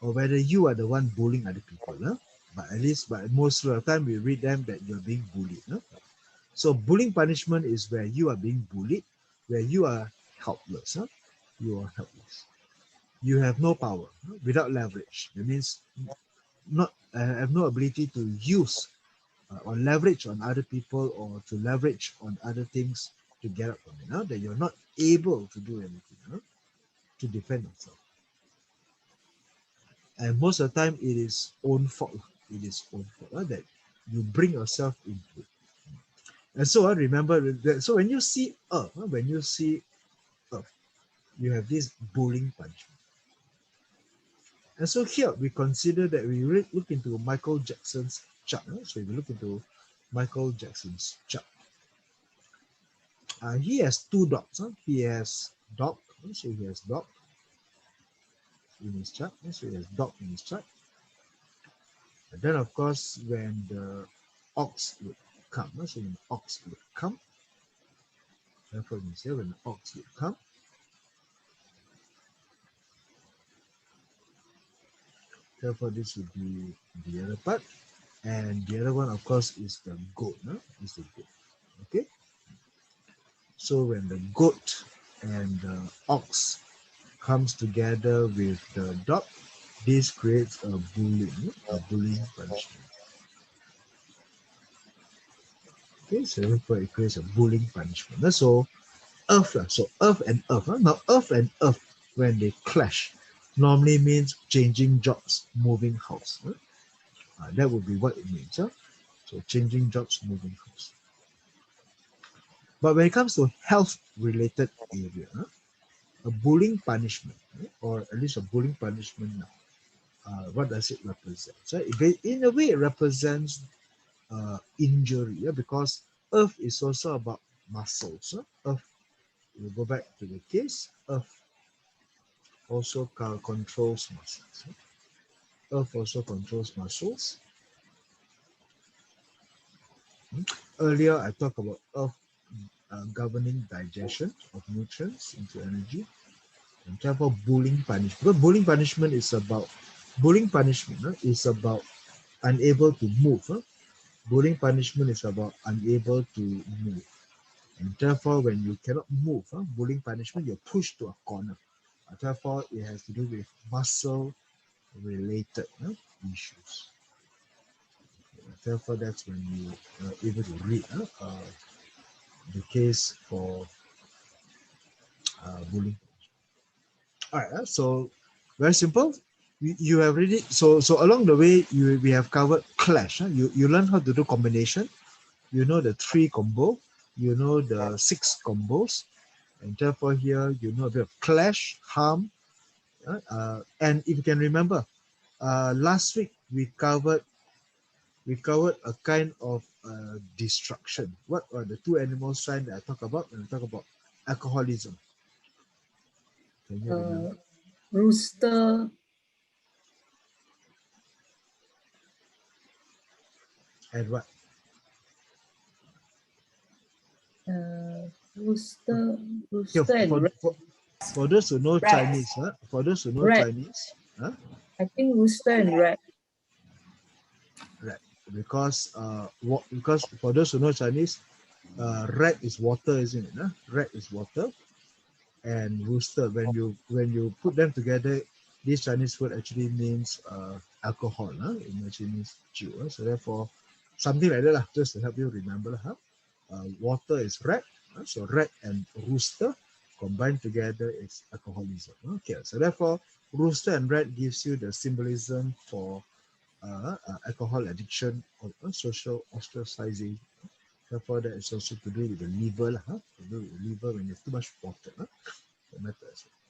or whether you are the one bullying other people, but most of the time we read them that you're being bullied. So bullying punishment is where you are being bullied, where you are helpless. You are helpless. You have no power without leverage. That means not have no ability to use or leverage on other people or to leverage on other things to get up from it. That you're not able to do anything to defend yourself. And most of the time, it is own fault. It is own fault that you bring yourself into it. And so remember that. So when you see Earth, you have this bullying punishment. And so here we consider that we look into Michael Jackson's chart. So if we look into Michael Jackson's chart, he has two dogs. He has dog. So he has dog in his chart. So he has dog in his chart. And then of course when the ox would come, so when the ox would come, therefore we say when the ox would come, therefore this would be the other part. And the other one of course is the goat. Is the goat. Okay. So when the goat and the ox comes together with the dog, this creates a bullying punishment. Okay, so therefore it creates a bullying punishment. So earth and earth. Now earth and earth, when they clash, normally means changing jobs, moving house. That would be what it means. So changing jobs, moving house. But when it comes to health related area, a bullying punishment, or at least a bullying punishment now, what does it represent? So in a way it represents injury, because earth is also about muscles. Earth, we'll go back to the case, earth also controls muscles. Earth also controls muscles. Earlier I talked about earth governing digestion of nutrients into energy. And therefore bullying punishment. Because bullying punishment is about unable to move. Bullying punishment is about unable to move. And therefore, when you cannot move, bullying punishment, you're pushed to a corner. Therefore, it has to do with muscle-related issues. Therefore, that's when you are able to read the case for bullying. All right, so very simple. You have already so along the way we have covered clash. You learn how to do combination. You know the 3 combo. You know the 6 combos, and therefore here you know a bit of clash, harm, and if you can remember, last week we covered a kind of destruction. What are the 2 animal signs that I talk about when I talk about alcoholism? Can you remember? Rooster, And what? rooster, Yeah, and rat. for those who know Rat. Chinese, for those who know Rat. Chinese, I think rooster and rat. right? Because for those who know Chinese, rat is water, isn't it? Rat is water, and rooster. When you put them together, this Chinese word actually means alcohol. It actually means chew. So therefore, something like that, just to help you remember. Water is rat. So rat and rooster combined together is alcoholism. Okay, so therefore, rooster and rat gives you the symbolism for alcohol addiction or social ostracizing. Therefore, that is also to do with the liver, to do with the liver when you have too much water. All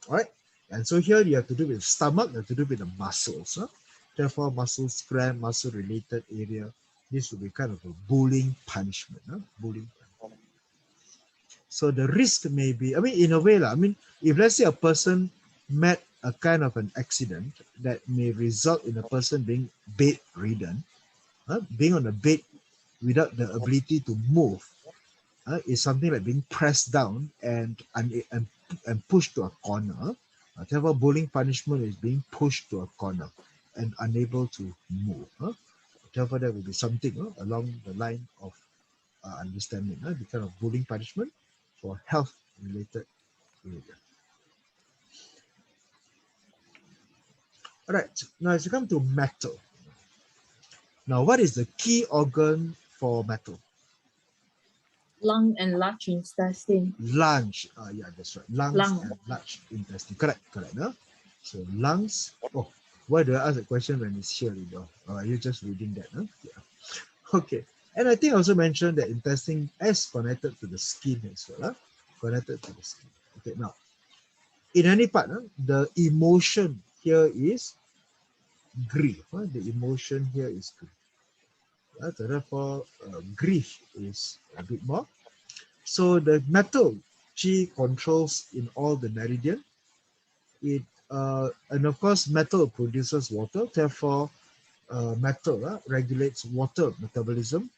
right, and so here you have to do with stomach, you have to do with the muscles. Therefore, muscles, cramp, muscle-related area. This will be kind of a bullying punishment. Bullying punishment. So the risk may be, I mean, in a way, I mean, if let's say a person met a kind of an accident that may result in a person being bedridden, being on a bed without the ability to move, is something like being pressed down and pushed to a corner. Therefore, bullying punishment is being pushed to a corner and unable to move. Therefore, there will be something along the line of understanding the kind of bullying punishment for health-related behavior. All right, now as we come to metal. Now, what is the key organ for metal? Lung and large intestine. Lungs. Yeah, that's right. Lungs Lung. and large intestine. Correct. Huh? So lungs. Oh, why do I ask a question when it's here, Lido? You're just reading that, huh? Yeah. Okay. And I think I also mentioned that intestine is connected to the skin as well. Connected to the skin. Okay, now, in any part, the emotion here is grief. The emotion here is grief. So therefore, grief is a bit more. So the metal, Qi controls in all the meridian. It and of course metal produces water. Therefore, metal regulates water metabolism.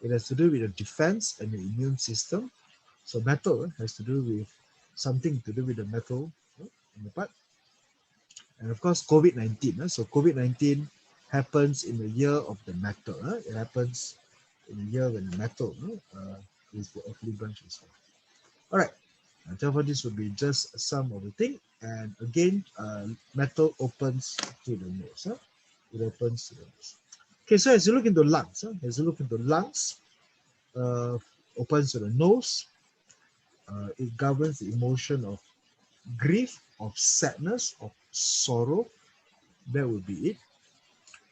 It has to do with the defense and the immune system. So metal has to do with something to do with the metal in the part. And of course, COVID-19. So COVID-19 happens in the year of the metal. It happens in the year when the metal is the earthly branch as well. All right. Therefore, this would be just some of the thing. And again, metal opens to the nose. It opens to the nose. Okay, so as you look into lungs, opens to the nose. It governs the emotion of grief, of sadness, of sorrow. That would be it.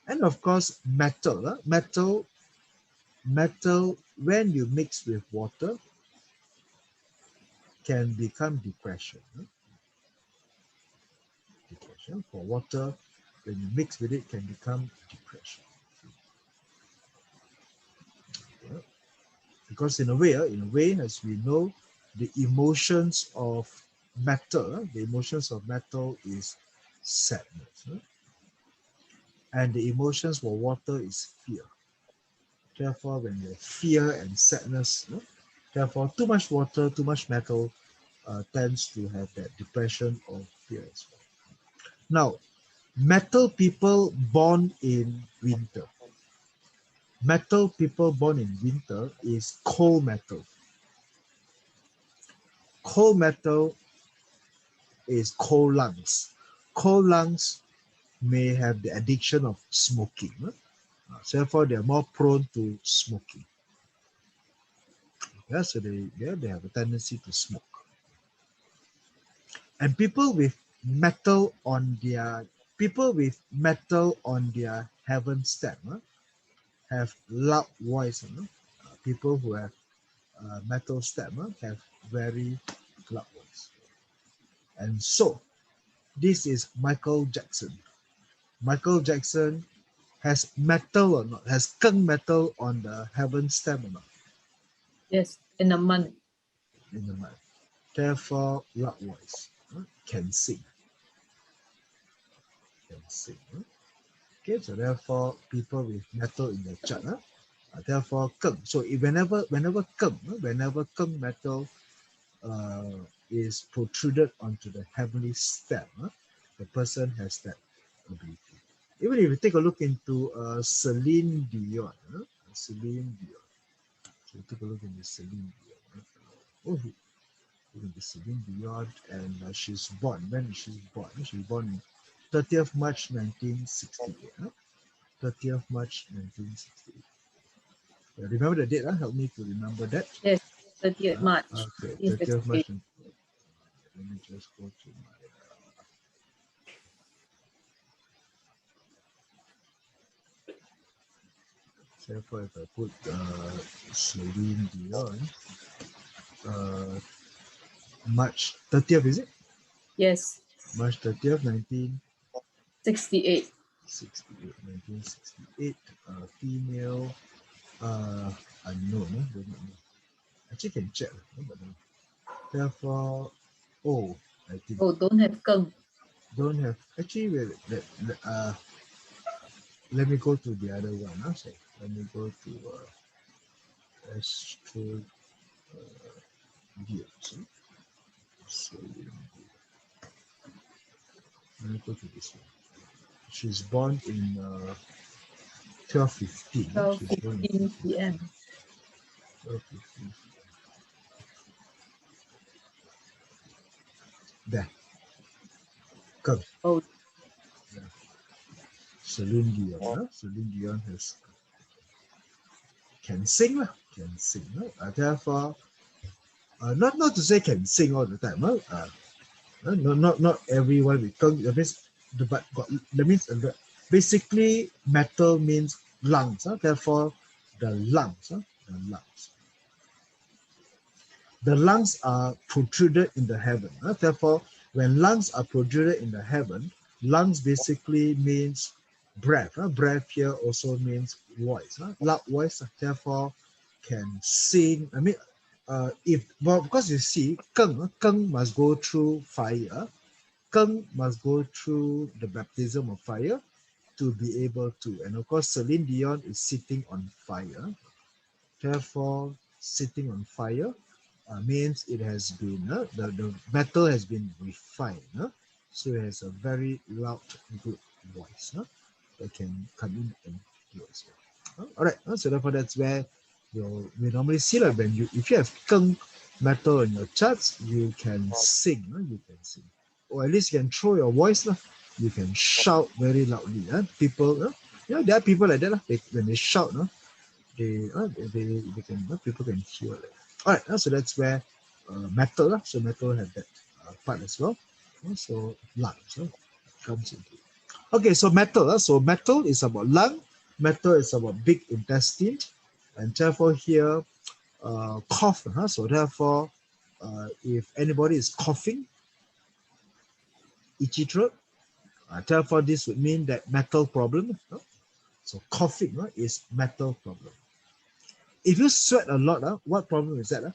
And of course, metal. Metal, when you mix with water, can become depression. Depression. For water, when you mix with it, can become depression. Yeah. Because in a way, as we know, the emotions of metal, is sadness. And the emotions for water is fear. Therefore, when you have fear and sadness, therefore too much water, too much metal tends to have that depression or fear as well. Now, metal people born in winter. Metal people born in winter is cold metal. Cold metal is cold lungs. Cold lungs may have the addiction of smoking. So therefore, they're more prone to smoking. Yeah, so they have a tendency to smoke. And people with metal on their heaven stem have loud voice. People who have metal stem have very loud voice. And so this is Michael Jackson. Michael Jackson has metal or not? Has keng metal on the heaven stem or not? Yes, in a month. In the month. Therefore, loud voice. Can sing. Can sing. Okay, so therefore, people with metal in their chart, therefore keng. So if whenever keng metal is protruded onto the heavenly stem, the person has that ability. Even if you take a look into Celine Dion, Celine Dion. So take a look into Celine Dion. Oh, look into Celine Dion, and she's born. When is she born? She's born in 30th March 1968. 30th March 1968. Remember the date? Help me to remember that. Yes, 30th March. Okay, 30th March. Let me just go to my. Therefore, if I put Celine Dion, March 30th, is it? Yes. March 30th, 1968. 1968, female, unknown, don't know. Actually can check. But therefore, oh, I think Oh, don't have keng. don't have. Actually, let me go to the other one. So let me go to astro so let me go to this one. She's born in 12:15. She's born in 12:15 p.m. 12:15. There. Come. Oh, Celine Dion. Celine Dion can sing. Can sing. Therefore, not to say can sing all the time. Not everyone with tongue. That means basically metal means lungs. Therefore, the lungs. The lungs. The lungs are protruded in the heaven. Therefore, when lungs are protruded in the heaven, lungs basically means breath. Breath here also means voice. Loud voice, therefore, can sing. I mean, because you see, keng must go through fire. Keng must go through the baptism of fire to be able to. And of course, Celine Dion is sitting on fire. Therefore, sitting on fire means it has been, the metal has been refined. So it has a very loud, good voice that can come in and do as well. All right, so therefore that's where we normally see like when if you have keng metal in your charts, you can sing. You can sing, or at least you can throw your voice. You can shout very loudly. People, there are people like that. When they shout, they can people can hear it. All right, so that's where metal. So metal have that part as well. So lungs comes into it. Okay, so metal. So metal is about lung. Metal is about big intestine, and therefore here cough. So therefore, if anybody is coughing, itchy throat, therefore this would mean that metal problem. So coughing is metal problem. If you sweat a lot, what problem is that?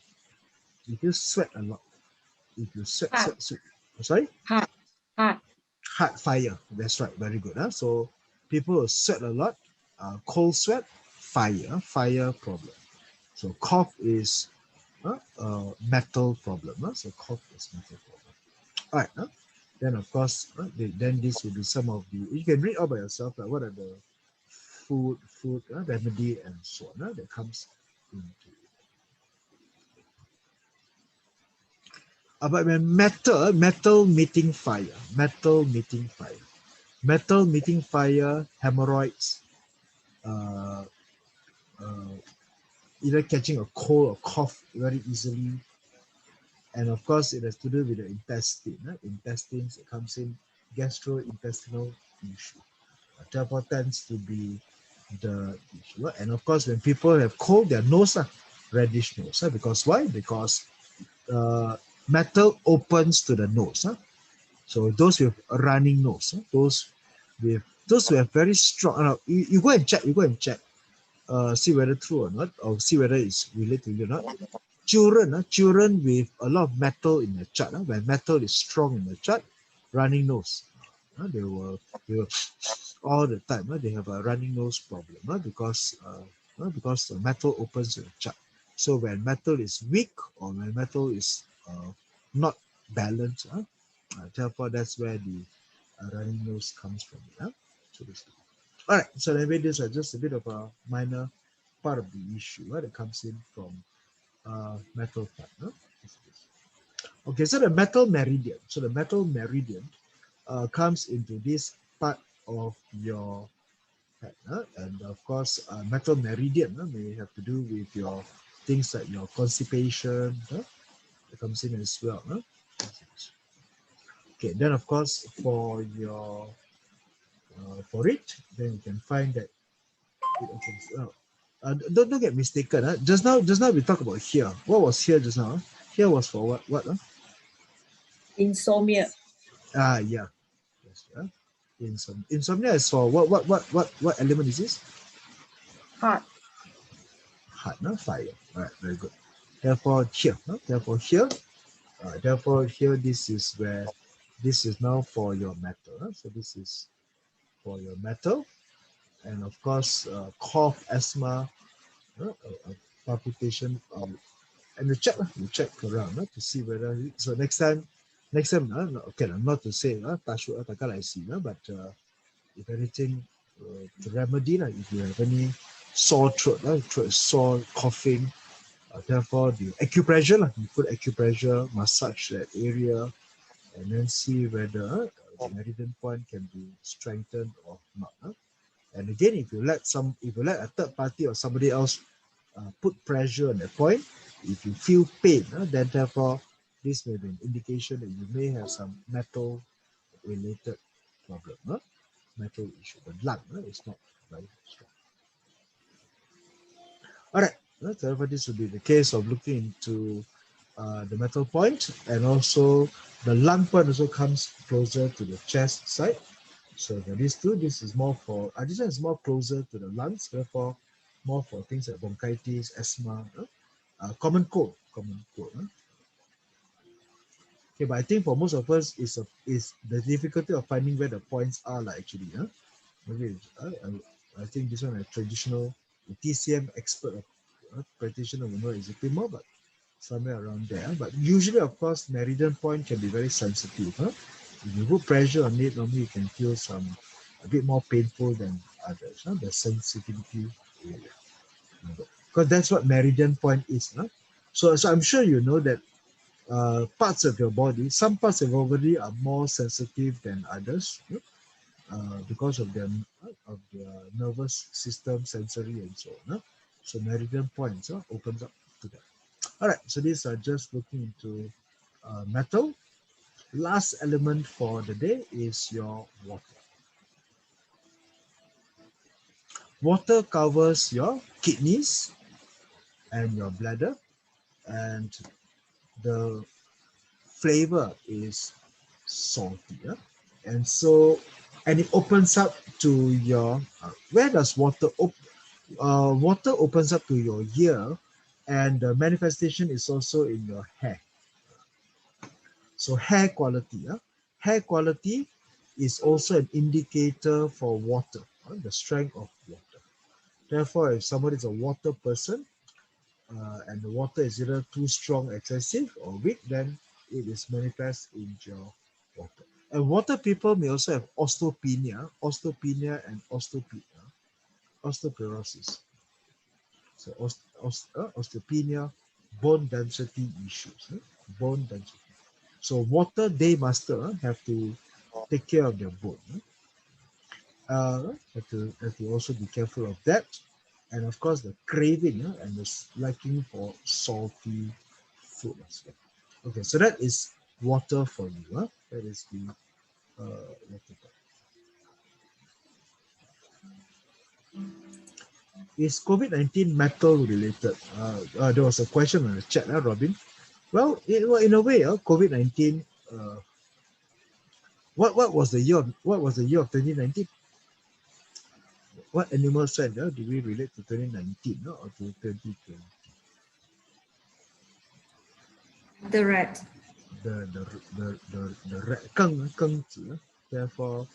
If you sweat a lot, if you sweat, Heart. sorry? Heart. Heart fire. That's right. Very good. So people who sweat a lot, cold sweat, fire problem. So cough is metal problem. So cough is metal problem. All right. Then of course, then this will be some of the, you can read all by yourself, like what are the food remedy and so on that comes into it. But when metal meeting fire, hemorrhoids, uh, either catching a cold or cough very easily, and of course it has to do with the intestine. Intestines, it comes in gastrointestinal issue. Therefore tends to be the issue. And of course when people have cold, their nose, reddish nose. Because why? Because metal opens to the nose. So those with a running nose, those who have very strong. You go and check. See whether true or not, or see whether it's related to you or not. Children with a lot of metal in the chart. When metal is strong in the chart, running nose. They will all the time. They have a running nose problem because the metal opens to the chart. So when metal is weak or when metal is not balanced, therefore that's where the running nose comes from. So all right. So maybe these are just a bit of a minor part of the issue that comes in from metal part. Okay, so the metal meridian. So the metal meridian comes into this part of your head. And of course, metal meridian may have to do with your things like your constipation. It comes in as well. Okay, then of course, for your for it, then you can find that it opens. Don't get mistaken. Just now we talked about here. What was here just now? Here was for what? What? Insomnia. Yeah. Yes, insomnia is for what element is this? Heart. Heart, no? Fire. All right, very good. Therefore here, therefore here, this is where, this is now for your metal. So this is for your metal, and of course cough, asthma, palpitation, and you check around to see whether, so next time, okay, not to say touch wood takkan I see, but if anything, to remedy, if you have any sore throat, throat is sore, coughing, therefore the acupressure, you put acupressure, massage that area, and then see whether the meridian point can be strengthened or not. And again, if you let a third party or somebody else put pressure on that point, if you feel pain, then therefore this may be an indication that you may have some metal related problem, metal issue. The lung is not very strong. All right, so therefore this would be the case of looking into the metal point, and also the lung point also comes closer to the chest side. So for these two, this is more for, this one is more closer to the lungs, therefore more for things like bronchitis, asthma, common cold. Okay, but I think for most of us is the difficulty of finding where the points are actually. Maybe I think this one a traditional TCM expert practitioner will know exactly more, but somewhere around there. But usually, of course, meridian point can be very sensitive. If you put pressure on it, normally you can feel a bit more painful than others. The sensitivity area, because that's what meridian point is. So I'm sure you know that parts of your body, some parts of your body are more sensitive than others, because of their nervous system, sensory, and so on. So meridian points opens up to that. All right, so these are just looking into metal. Last element for the day is your water. Water covers your kidneys and your bladder, and the flavor is salty. And so, and it opens up to your, where does water water opens up to your ear, and the manifestation is also in your hair. So hair quality, hair quality is also an indicator for water, the strength of water. Therefore, if somebody is a water person, and the water is either too strong, excessive, or weak, then it is manifest in your water. And water people may also have osteopenia and osteoporosis. So osteopenia, bone density issues, bone density. So water, they must have to take care of their bone. Have to also be careful of that, and of course the craving and the liking for salty food as well. Okay, so that is water for you. That is the water. Is COVID-19 metal related? There was a question on the chat, Robin. Well, in a way, COVID-19. What was the year? What was the year of 2019? What animal sign do we relate to 2019 or to 2020? The rat. The rat, keng zi, therefore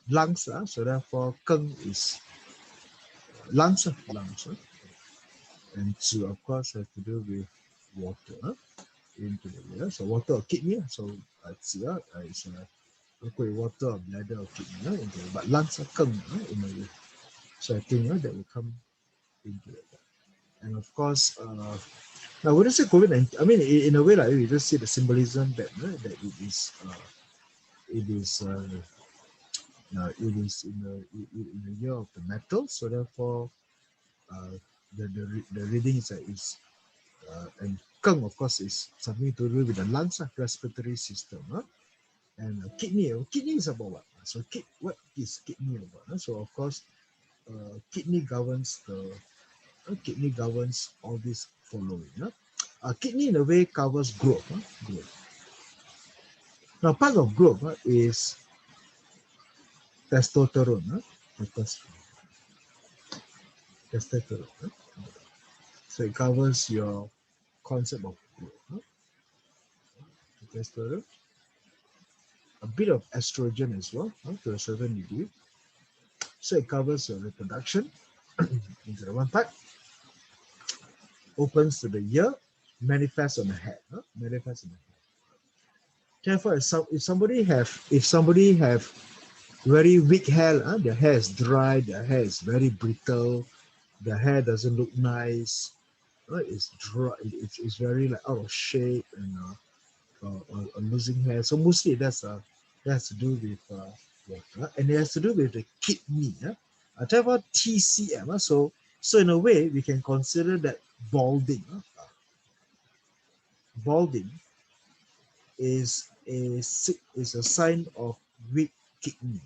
lungs, so therefore keng is lungs, and zi of course has to do with water into the air. So water or kidney, so zi is water or bladder or kidney into, but lungs are keng in a way. So I think that will come into it. And of course, I wouldn't say COVID-19. I mean, in a way, like we just see the symbolism that that it is in the year of the metal. So therefore, the reading is and keng, of course, is something to do with the lungs, respiratory system, and kidney. Kidney is about what? So what is kidney about? So of course, kidney governs all this following. Kidney in a way covers growth. Growth. Now, part of growth is testosterone. Testosterone. So it covers your concept of growth. Testosterone, a bit of estrogen as well, to a certain degree. So it covers reproduction into the one part, opens to the ear, manifests on the head. Manifests on the head. Therefore, if somebody have very weak hair, their hair is dry, their hair is very brittle, their hair doesn't look nice, it's dry, it's very like out of shape and losing hair. So mostly that has to do with water, and it has to do with the kidney. Therefore, TCM. So in a way, we can consider that balding. Balding is a sign of weak kidney.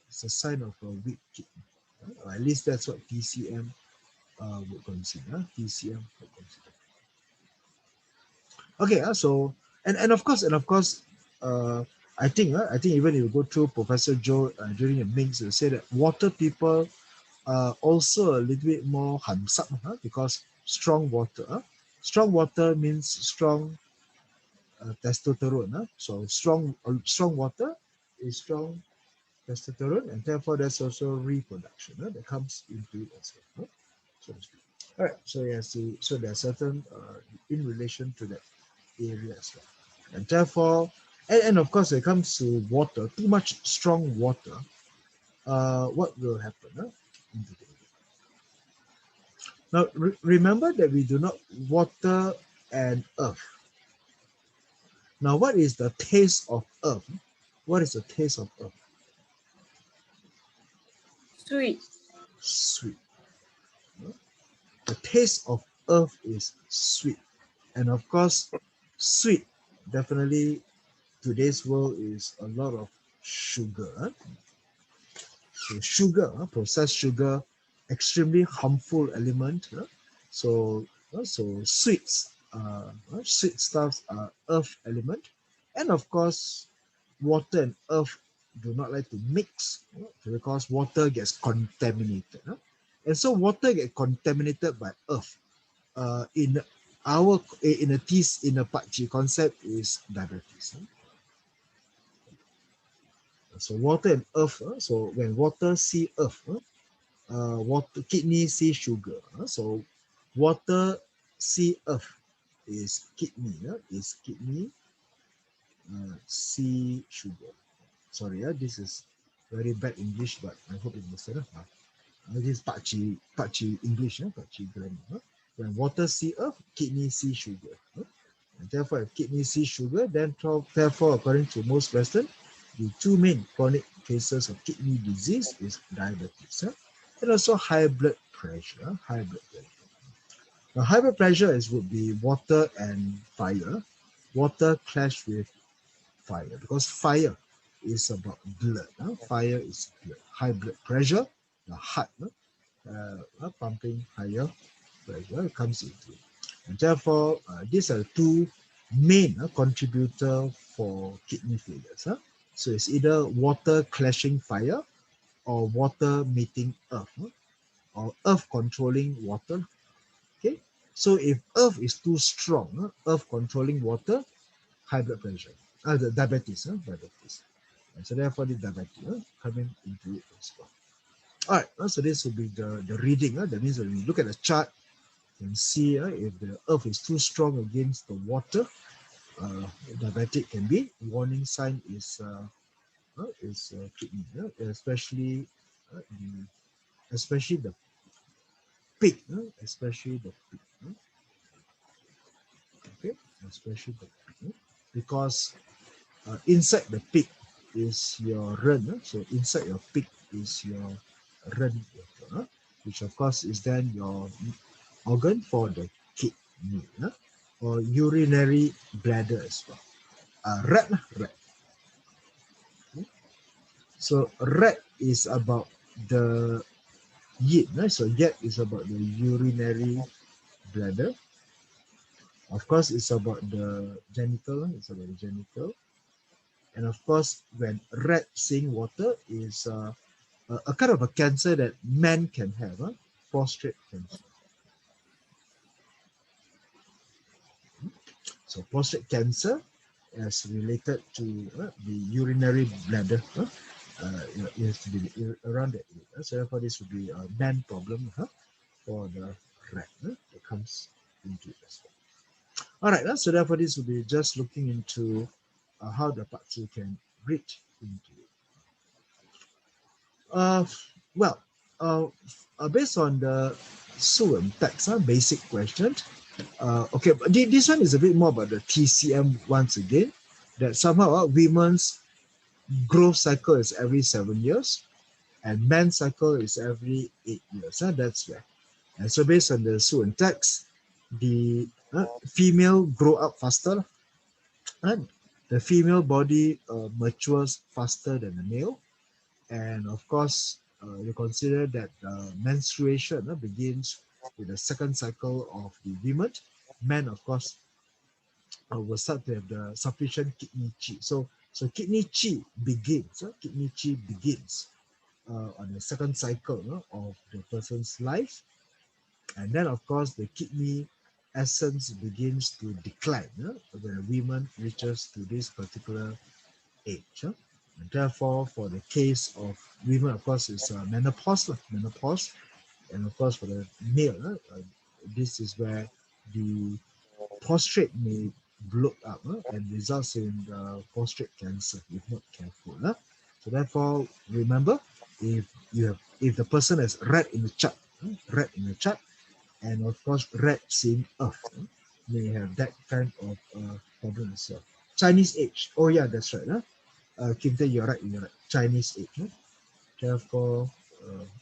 It's a sign of a weak kidney. Or at least that's what TCM would consider. TCM would consider. Okay, so and of course, I think even if you go through Professor Joe during the Mings, they say that water people are also a little bit more hamsak, because strong water. Strong water means strong testosterone. So strong water is strong testosterone, and therefore there's also reproduction that comes into it as well, so to speak. All right, so so there are certain in relation to that area as well, and therefore, and of course, when it comes to water, too much strong water, what will happen into the area? Now, remember that we do not water and earth. Now, what is the taste of earth? What is the taste of earth? Sweet. Sweet. The taste of earth is sweet. And of course, sweet, definitely today's world is a lot of sugar. So sugar, processed sugar, extremely harmful element. So sweets, sweet stuffs are earth element. And of course, water and earth do not like to mix, because water gets contaminated. And so water gets contaminated by earth. In a Pakchi concept is diabetes. So water and earth. So when water see earth, water kidney see sugar. So water see earth is kidney. Is kidney see sugar. Sorry, this is very bad English, but I hope it was this is Pakchi English, Pakchi grammar. When water see earth, kidney see sugar. And therefore, if kidney see sugar, then therefore, according to most Western, the two main chronic cases of kidney disease is diabetes and also high blood pressure. High blood pressure. Now, high blood pressure would be water and fire. Water clash with fire, because fire is about blood. Fire is blood. High blood pressure, the heart pumping higher pressure comes into it. And therefore, these are two main contributor for kidney failures. So it's either water clashing fire or water meeting earth, or earth controlling water. Okay, so if earth is too strong, earth controlling water, high blood pressure, the diabetes. And so therefore the diabetes coming into it as well. All right, so this will be the reading. That means when we look at the chart, you can see if the earth is too strong against the water, diabetic can be. Warning sign is kidney, especially the pig, especially the pig. Okay, especially the pig, because inside the pig is your ren. So inside your pig is your ren water, which of course is then your organ for the kidney, or urinary bladder as well. Rat. So rat is about the yit. So yet is about the urinary bladder. Of course, it's about the genital. It's about the genital. And of course, when rat seeing water is a kind of a cancer that men can have, prostate cancer. So prostate cancer as related to the urinary bladder. It has to be around that area. So therefore, this would be a man problem for the rat that comes into it as well. All right, so therefore, this will be just looking into how the Patsu can reach into it. Well, based on the Suan text, basic question. Okay, but this one is a bit more about the TCM once again. That somehow women's growth cycle is every 7 years, and men's cycle is every 8 years. That's where. And so based on the Suan text, the female grow up faster. And the female body matures faster than the male. And of course, you consider that menstruation begins with the second cycle of the women. Men, of course, will start to have the sufficient kidney chi. So kidney chi begins. Kidney chi begins on the second cycle of the person's life. And then, of course, the kidney essence begins to decline when a woman reaches to this particular age. And therefore, for the case of women, of course, it's menopause. Menopause. And of course, for the male, this is where the prostate may bloat up and results in prostate cancer if not careful. So therefore, remember, if the person has red in the chart, and of course red seeing earth, may have that kind of problem as well. Chinese age. Oh yeah, that's right. Kim Tae, you're right. Chinese age. Therefore,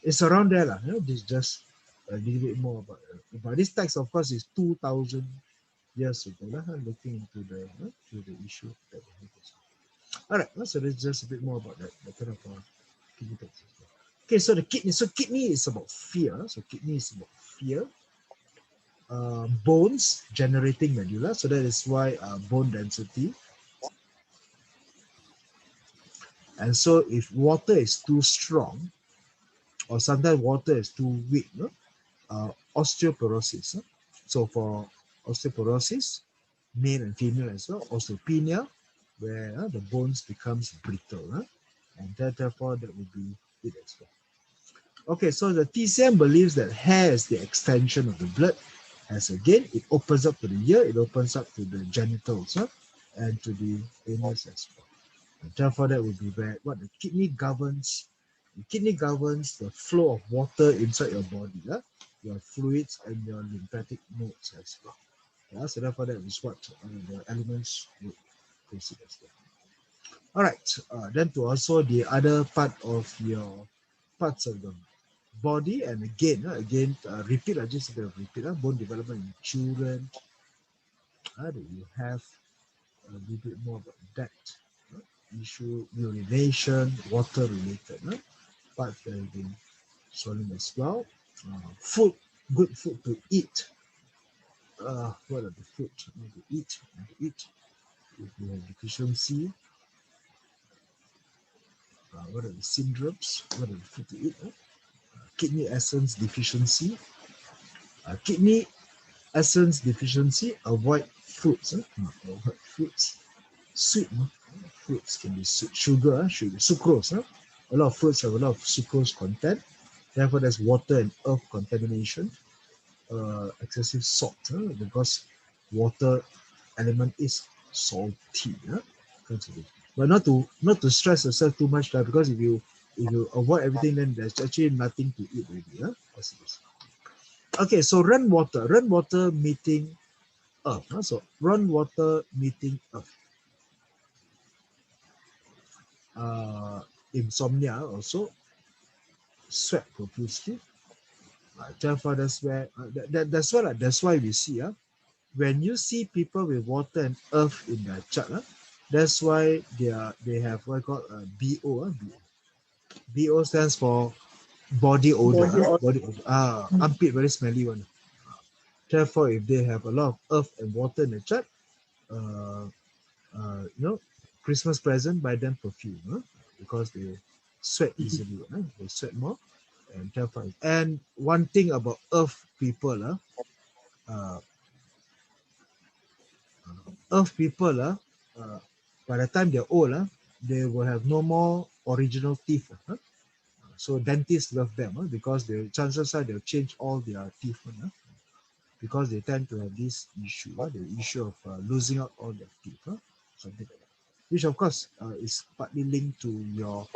it's around there. This is just a little bit more about this text, of course, is 2,000 years ago. Looking into the issue that we have. All right, so that's just a bit more about that kind of kidney text. Okay, so the kidney. So kidney is about fear. So kidney is about fear. Bones generating medulla. So that is why bone density. And so if water is too strong, or sometimes water is too weak, osteoporosis. So for osteoporosis, male and female as well, osteopenia, where the bones becomes brittle, and therefore that would be it as well. Okay, so the TCM believes that hair is the extension of the blood, as again it opens up to the ear, it opens up to the genitals, and to the anus as well. And therefore, that would be where what the kidney governs. The kidney governs the flow of water inside your body, your fluids and your lymphatic nodes as well. So therefore, that is what the elements would consider as well. All right. Then to also the other part of your parts of the body, and again, repeat. I just a bit of repeat. Bone development in children. Do you have a little bit more about that issue? Urination, water related parts that have been swallowing as well. Food, good food to eat. What are the food to eat? If you have deficiency, what are the syndromes? What are the food to eat? Kidney essence deficiency. Kidney essence deficiency. Avoid fruits. Avoid fruits. Sweet. Fruits can be sweet. Sugar. Sucrose. A lot of fruits have a lot of sucrose content. Therefore, there's water and earth contamination. Excessive salt, because water element is salty. But not to stress yourself too much, because if you avoid everything, then there's actually nothing to eat already. Okay, so rainwater meeting earth. So rainwater meeting earth. Insomnia also, sweat profusely. Therefore, that's where that's why we see when you see people with water and earth in their chart, that's why they have what called BO. BO stands for body odor. Body odor. Armpit very smelly one. Therefore, if they have a lot of earth and water in the chart, Christmas present, buy them perfume, because they sweat easily. They sweat more, and therefore. And one thing about earth people, Earth people, by the time they're old, they will have no more original teeth. So dentists love them because the chances are they'll change all their teeth because they tend to have this issue, the issue of losing out all their teeth, something like that. Which of course is partly linked to your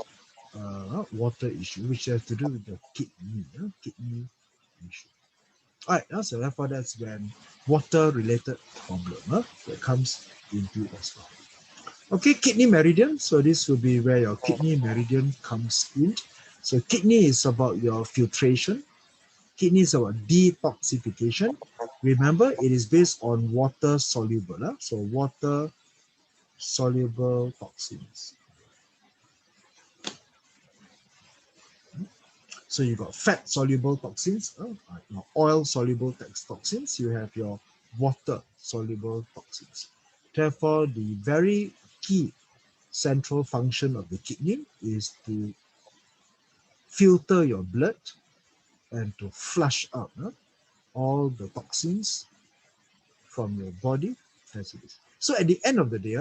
water issue, which has to do with the kidney issue. All right, so therefore that's when water-related problem that comes into it as well. Okay, kidney meridian. So this will be where your kidney meridian comes in. So kidney is about your filtration. Kidney is about detoxification. Remember, it is based on water soluble. So water soluble toxins. So you got fat soluble toxins, your oil soluble toxins, you have your water soluble toxins. Therefore, the very key central function of the kidney is to filter your blood and to flush out all the toxins from your body as it is. So at the end of the day,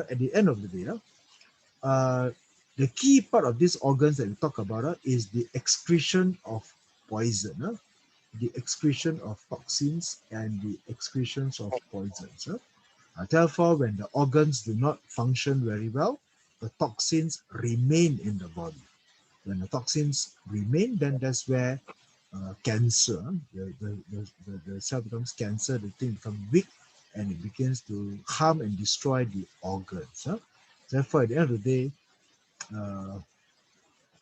the key part of these organs that we talk about is the excretion of poison, the excretion of toxins and the excretions of poisons. Therefore, when the organs do not function very well, the toxins remain in the body. When the toxins remain, then that's where cancer, the cell becomes cancer, the thing becomes weak, and it begins to harm and destroy the organs. Therefore, at the end of the day,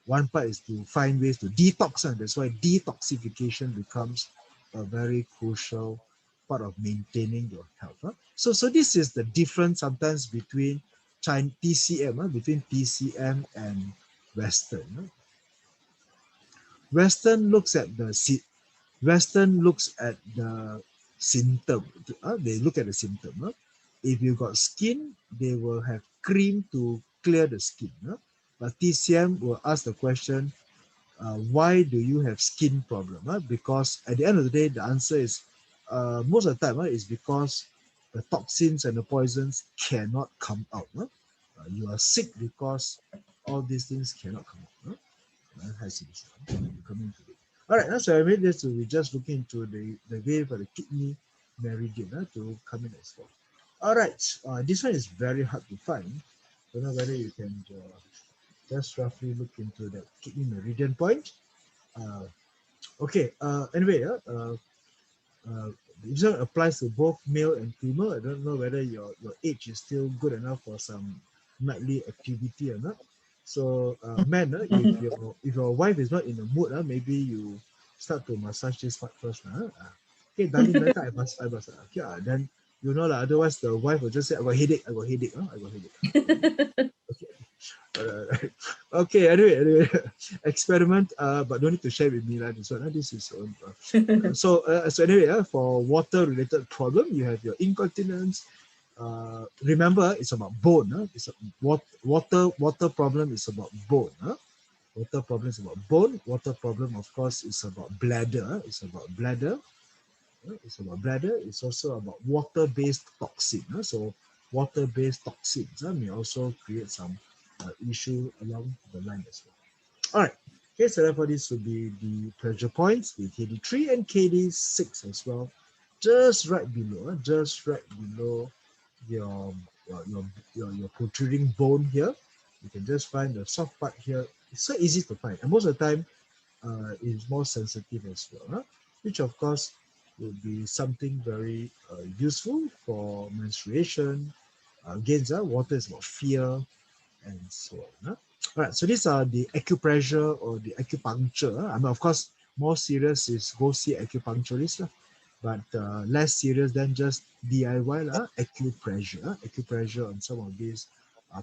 one part is to find ways to detox, and that's why detoxification becomes a very crucial part of maintaining your health. So this is the difference sometimes between TCM, between TCM and Western. Western looks at the symptom. They look at the symptom. If you got skin, they will have cream to clear the skin. But TCM will ask the question, why do you have skin problem? Because at the end of the day, the answer is most of the time is because the toxins and the poisons cannot come out. You are sick because all these things cannot come out. All right, so I made this, so we're just looking into the way for the kidney meridian to come in as well. All right, this one is very hard to find. Don't know whether you can just roughly look into the kidney meridian point. Okay, anyway, this one applies to both male and female. I don't know whether your age is still good enough for some nightly activity or not. So, man, if your wife is not in the mood, maybe you start to massage this part first. Okay, darling, later I must. Okay, then you know, otherwise the wife will just say, I got headache. I got headache. Okay. Okay, anyway, experiment, but don't need to share with me this one. This is so anyway, for water-related problem, you have your incontinence. Remember, it's about bone. It's a water problem is about bone. Water problem is about bone. Water problem, of course, is about bladder. It's about bladder. It's also about water-based toxin. So water-based toxins may also create some issue along the line as well. All right. Okay, so therefore this will be the pressure points with KD3 and KD6 as well, just right below your protruding bone here. You can just find the soft part here. It's so easy to find, and most of the time it's more sensitive as well, which of course would be something very useful for menstruation. Again, water is about fear and so on. All right, so these are the acupressure or the acupuncture. I mean, of course, more serious is go see acupuncturist, but less serious than just DIY acupressure on some of these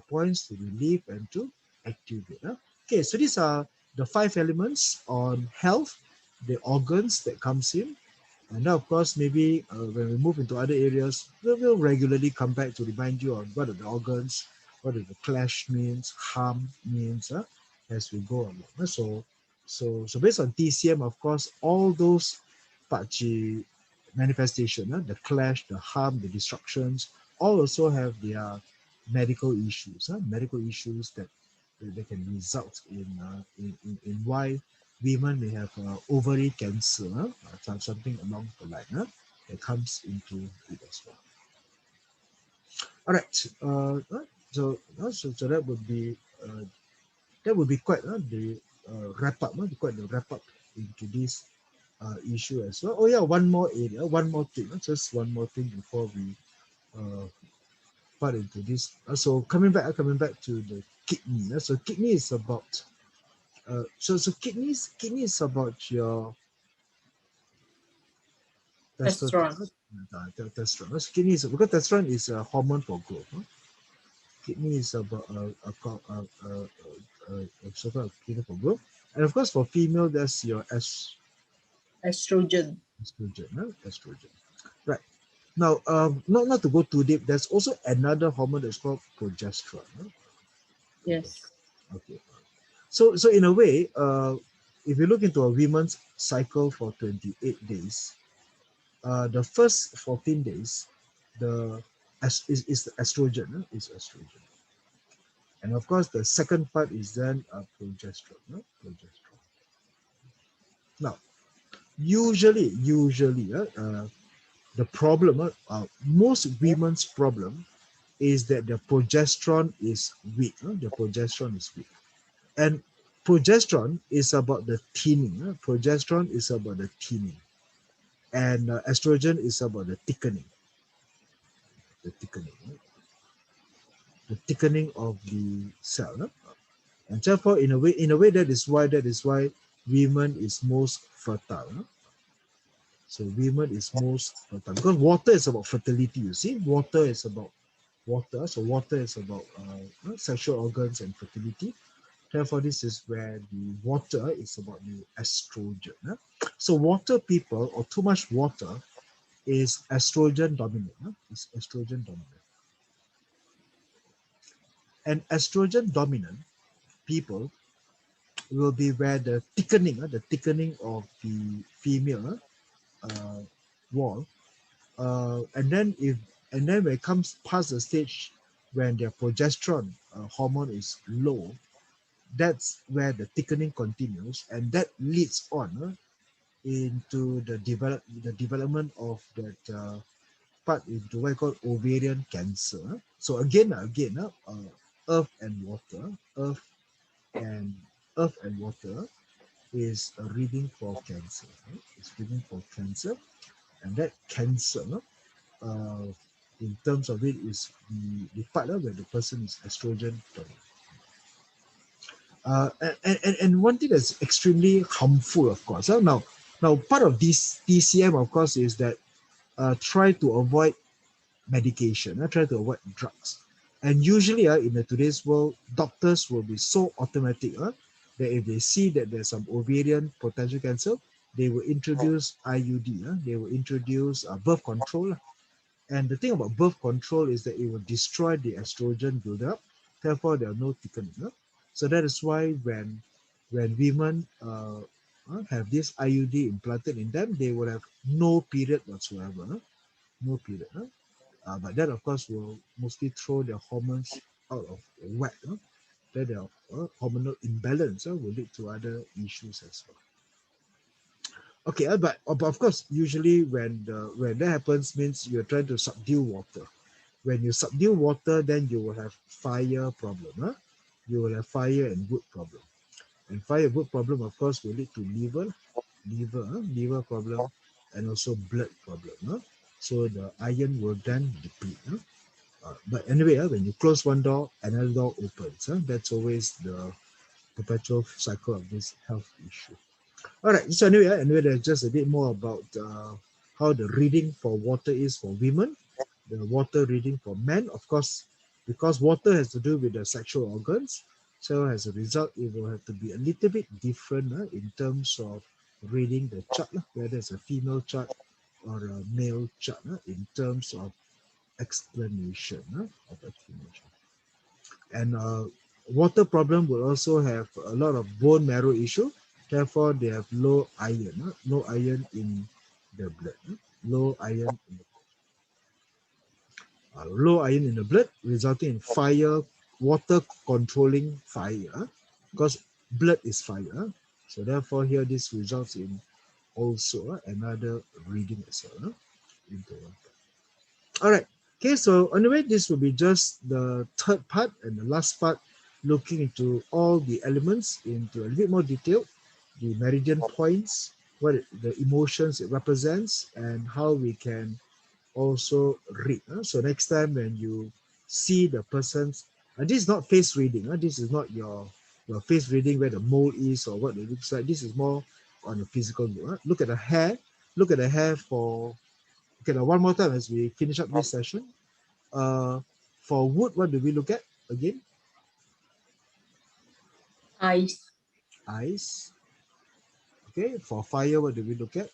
points to relieve and to activate. Okay, so these are the 5 elements on health, the organs that comes in. And now, of course, maybe when we move into other areas, we'll regularly come back to remind you on what are the organs, what does the clash means, harm means, as we go along. So based on TCM, of course, all those Pakji manifestation, the clash, the harm, the destructions, all also have their medical issues, medical issues that they can result in why women may have ovary cancer, something along the line that comes into it as well. All right, so that would be quite the wrap up, quite the wrap up into this issue as well. Oh yeah, one more area, one more thing, just one more thing before we part into this. So coming back to the kidney. So kidney is about kidney is about your Testosterone. testosterone. So kidney is because testosterone is a hormone for growth. Kidney is about so-called kidney for growth, and of course for female that's your Estrogen. estrogen. Right. Now, not to go too deep, there's also another hormone that's called progesterone. Yes. Okay. So in a way, if you look into a woman's cycle for 28 days, the first 14 days, is the estrogen, is estrogen. And of course, the second part is then progesterone. Progesterone. Now, usually, the problem, most women's problem is that the progesterone is weak. The progesterone is weak. And progesterone is about the thinning. Progesterone is about the thinning. And estrogen is about the thickening. The thickening. The thickening of the cell. And therefore, in a way, that is why women is most fertile. So women is most fertile because water is about fertility. You see, water is about water. So water is about sexual organs and fertility. Therefore, this is where the water is about the estrogen. So water people or too much water is estrogen dominant. It's estrogen dominant. And estrogen dominant people will be where the thickening of the female wall, and then when it comes past the stage when their progesterone hormone is low, that's where the thickening continues, and that leads on into the development of that part into what I call ovarian cancer. So again, earth and water, earth and water is a reading for cancer. It's reading for cancer, and that cancer, in terms of it, is the part where the person is estrogen dominant. And one thing that's extremely harmful, of course. Now part of this TCM, of course, is that try to avoid medication, try to avoid drugs. And usually in today's world, doctors will be so automatic that if they see that there's some ovarian potential cancer, they will introduce IUD, they will introduce birth control. And the thing about birth control is that it will destroy the estrogen buildup. Therefore, there are no thickening. So that is why when women have this IUD implanted in them, they will have no period whatsoever. No period. But that, of course, will mostly throw their hormones out of whack. That their hormonal imbalance will lead to other issues as well. Okay, but of course, usually when that happens, means you're trying to subdue water. When you subdue water, then you will have fire problem. You will have fire and wood problem. And fire and wood problem, of course, will lead to liver problem, and also blood problem. So the iron will then deplete. But anyway, when you close one door, another door opens. That's always the perpetual cycle of this health issue. All right. So anyway, there's just a bit more about how the reading for water is for women, the water reading for men. Of course, because water has to do with the sexual organs, so as a result, it will have to be a little bit different in terms of reading the chart, whether it's a female chart or a male chart, in terms of explanation. And water problem will also have a lot of bone marrow issue. Therefore, they have low iron in the blood. Low iron in the blood. low iron in the blood, resulting in fire, water controlling fire, because blood is fire. So therefore here this results in also another reading as well. Into all right. Okay, so anyway, this will be just the third part and the last part, looking into all the elements into a little bit more detail, the meridian points, the emotions it represents, and how we can also read. So next time when you see the person's, this is not face reading. This is not your face reading where the mole is or what it looks like. This is more on the physical view. Look at the hair. Look at the hair for, okay, now one more time as we finish up this session. For wood, what do we look at again? Eyes. Eyes. Okay, for fire, what do we look at?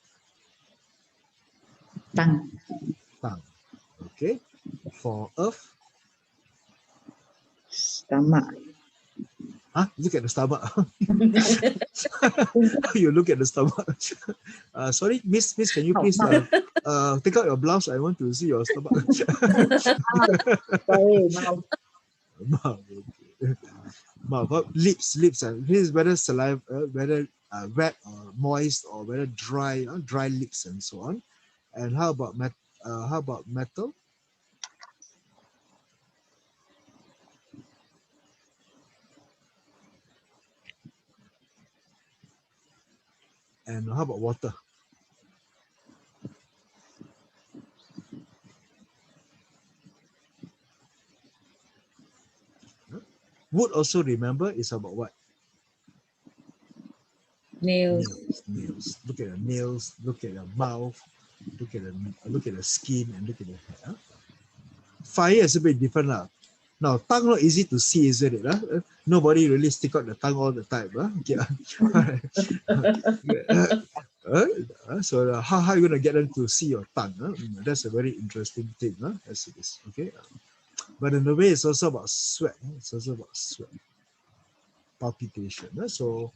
Tongue. Tongue. Okay, for earth? Stomach. Look at the stomach. You look at the stomach. Sorry, Miss, can you please take out your blouse? I want to see your stomach. Sorry, mouth. Mouth. Lips. This is whether saliva, whether wet or moist, or whether dry, dry lips and so on. And how about metal? And how about water? Wood also, remember, is about what? Nails. Nails. Look at the nails. Look at the mouth. Look at the skin, and look at the hair. Fire is a bit different now. Now, tongue not easy to see, isn't it? Nobody really stick out the tongue all the time. Okay. So how are you going to get them to see your tongue? That's a very interesting thing. As it is. Okay. But in a way, it's also about sweat. It's also about sweat. Palpitation. So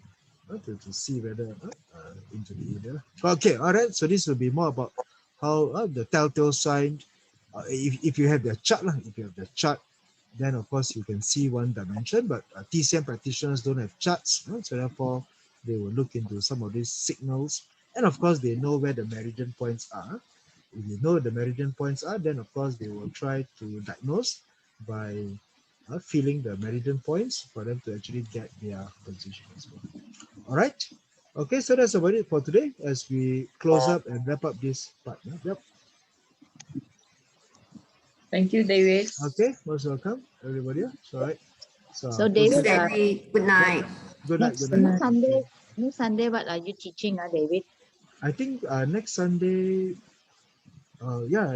to see whether into the area. Okay, all right. So this will be more about how the telltale sign. If you have the chart, then of course you can see one dimension. But TCM practitioners don't have charts, so therefore they will look into some of these signals, and of course they know where the meridian points are. If you know the meridian points are, then of course they will try to diagnose by feeling the meridian points for them to actually get their position as well. All right. Okay, so that's about it for today as we close up and wrap up this part. Yep. Thank you, David. Okay, most welcome, everybody. All right. So David, Good night. Good night. next Sunday, what are you teaching, David? I think next Sunday, yeah.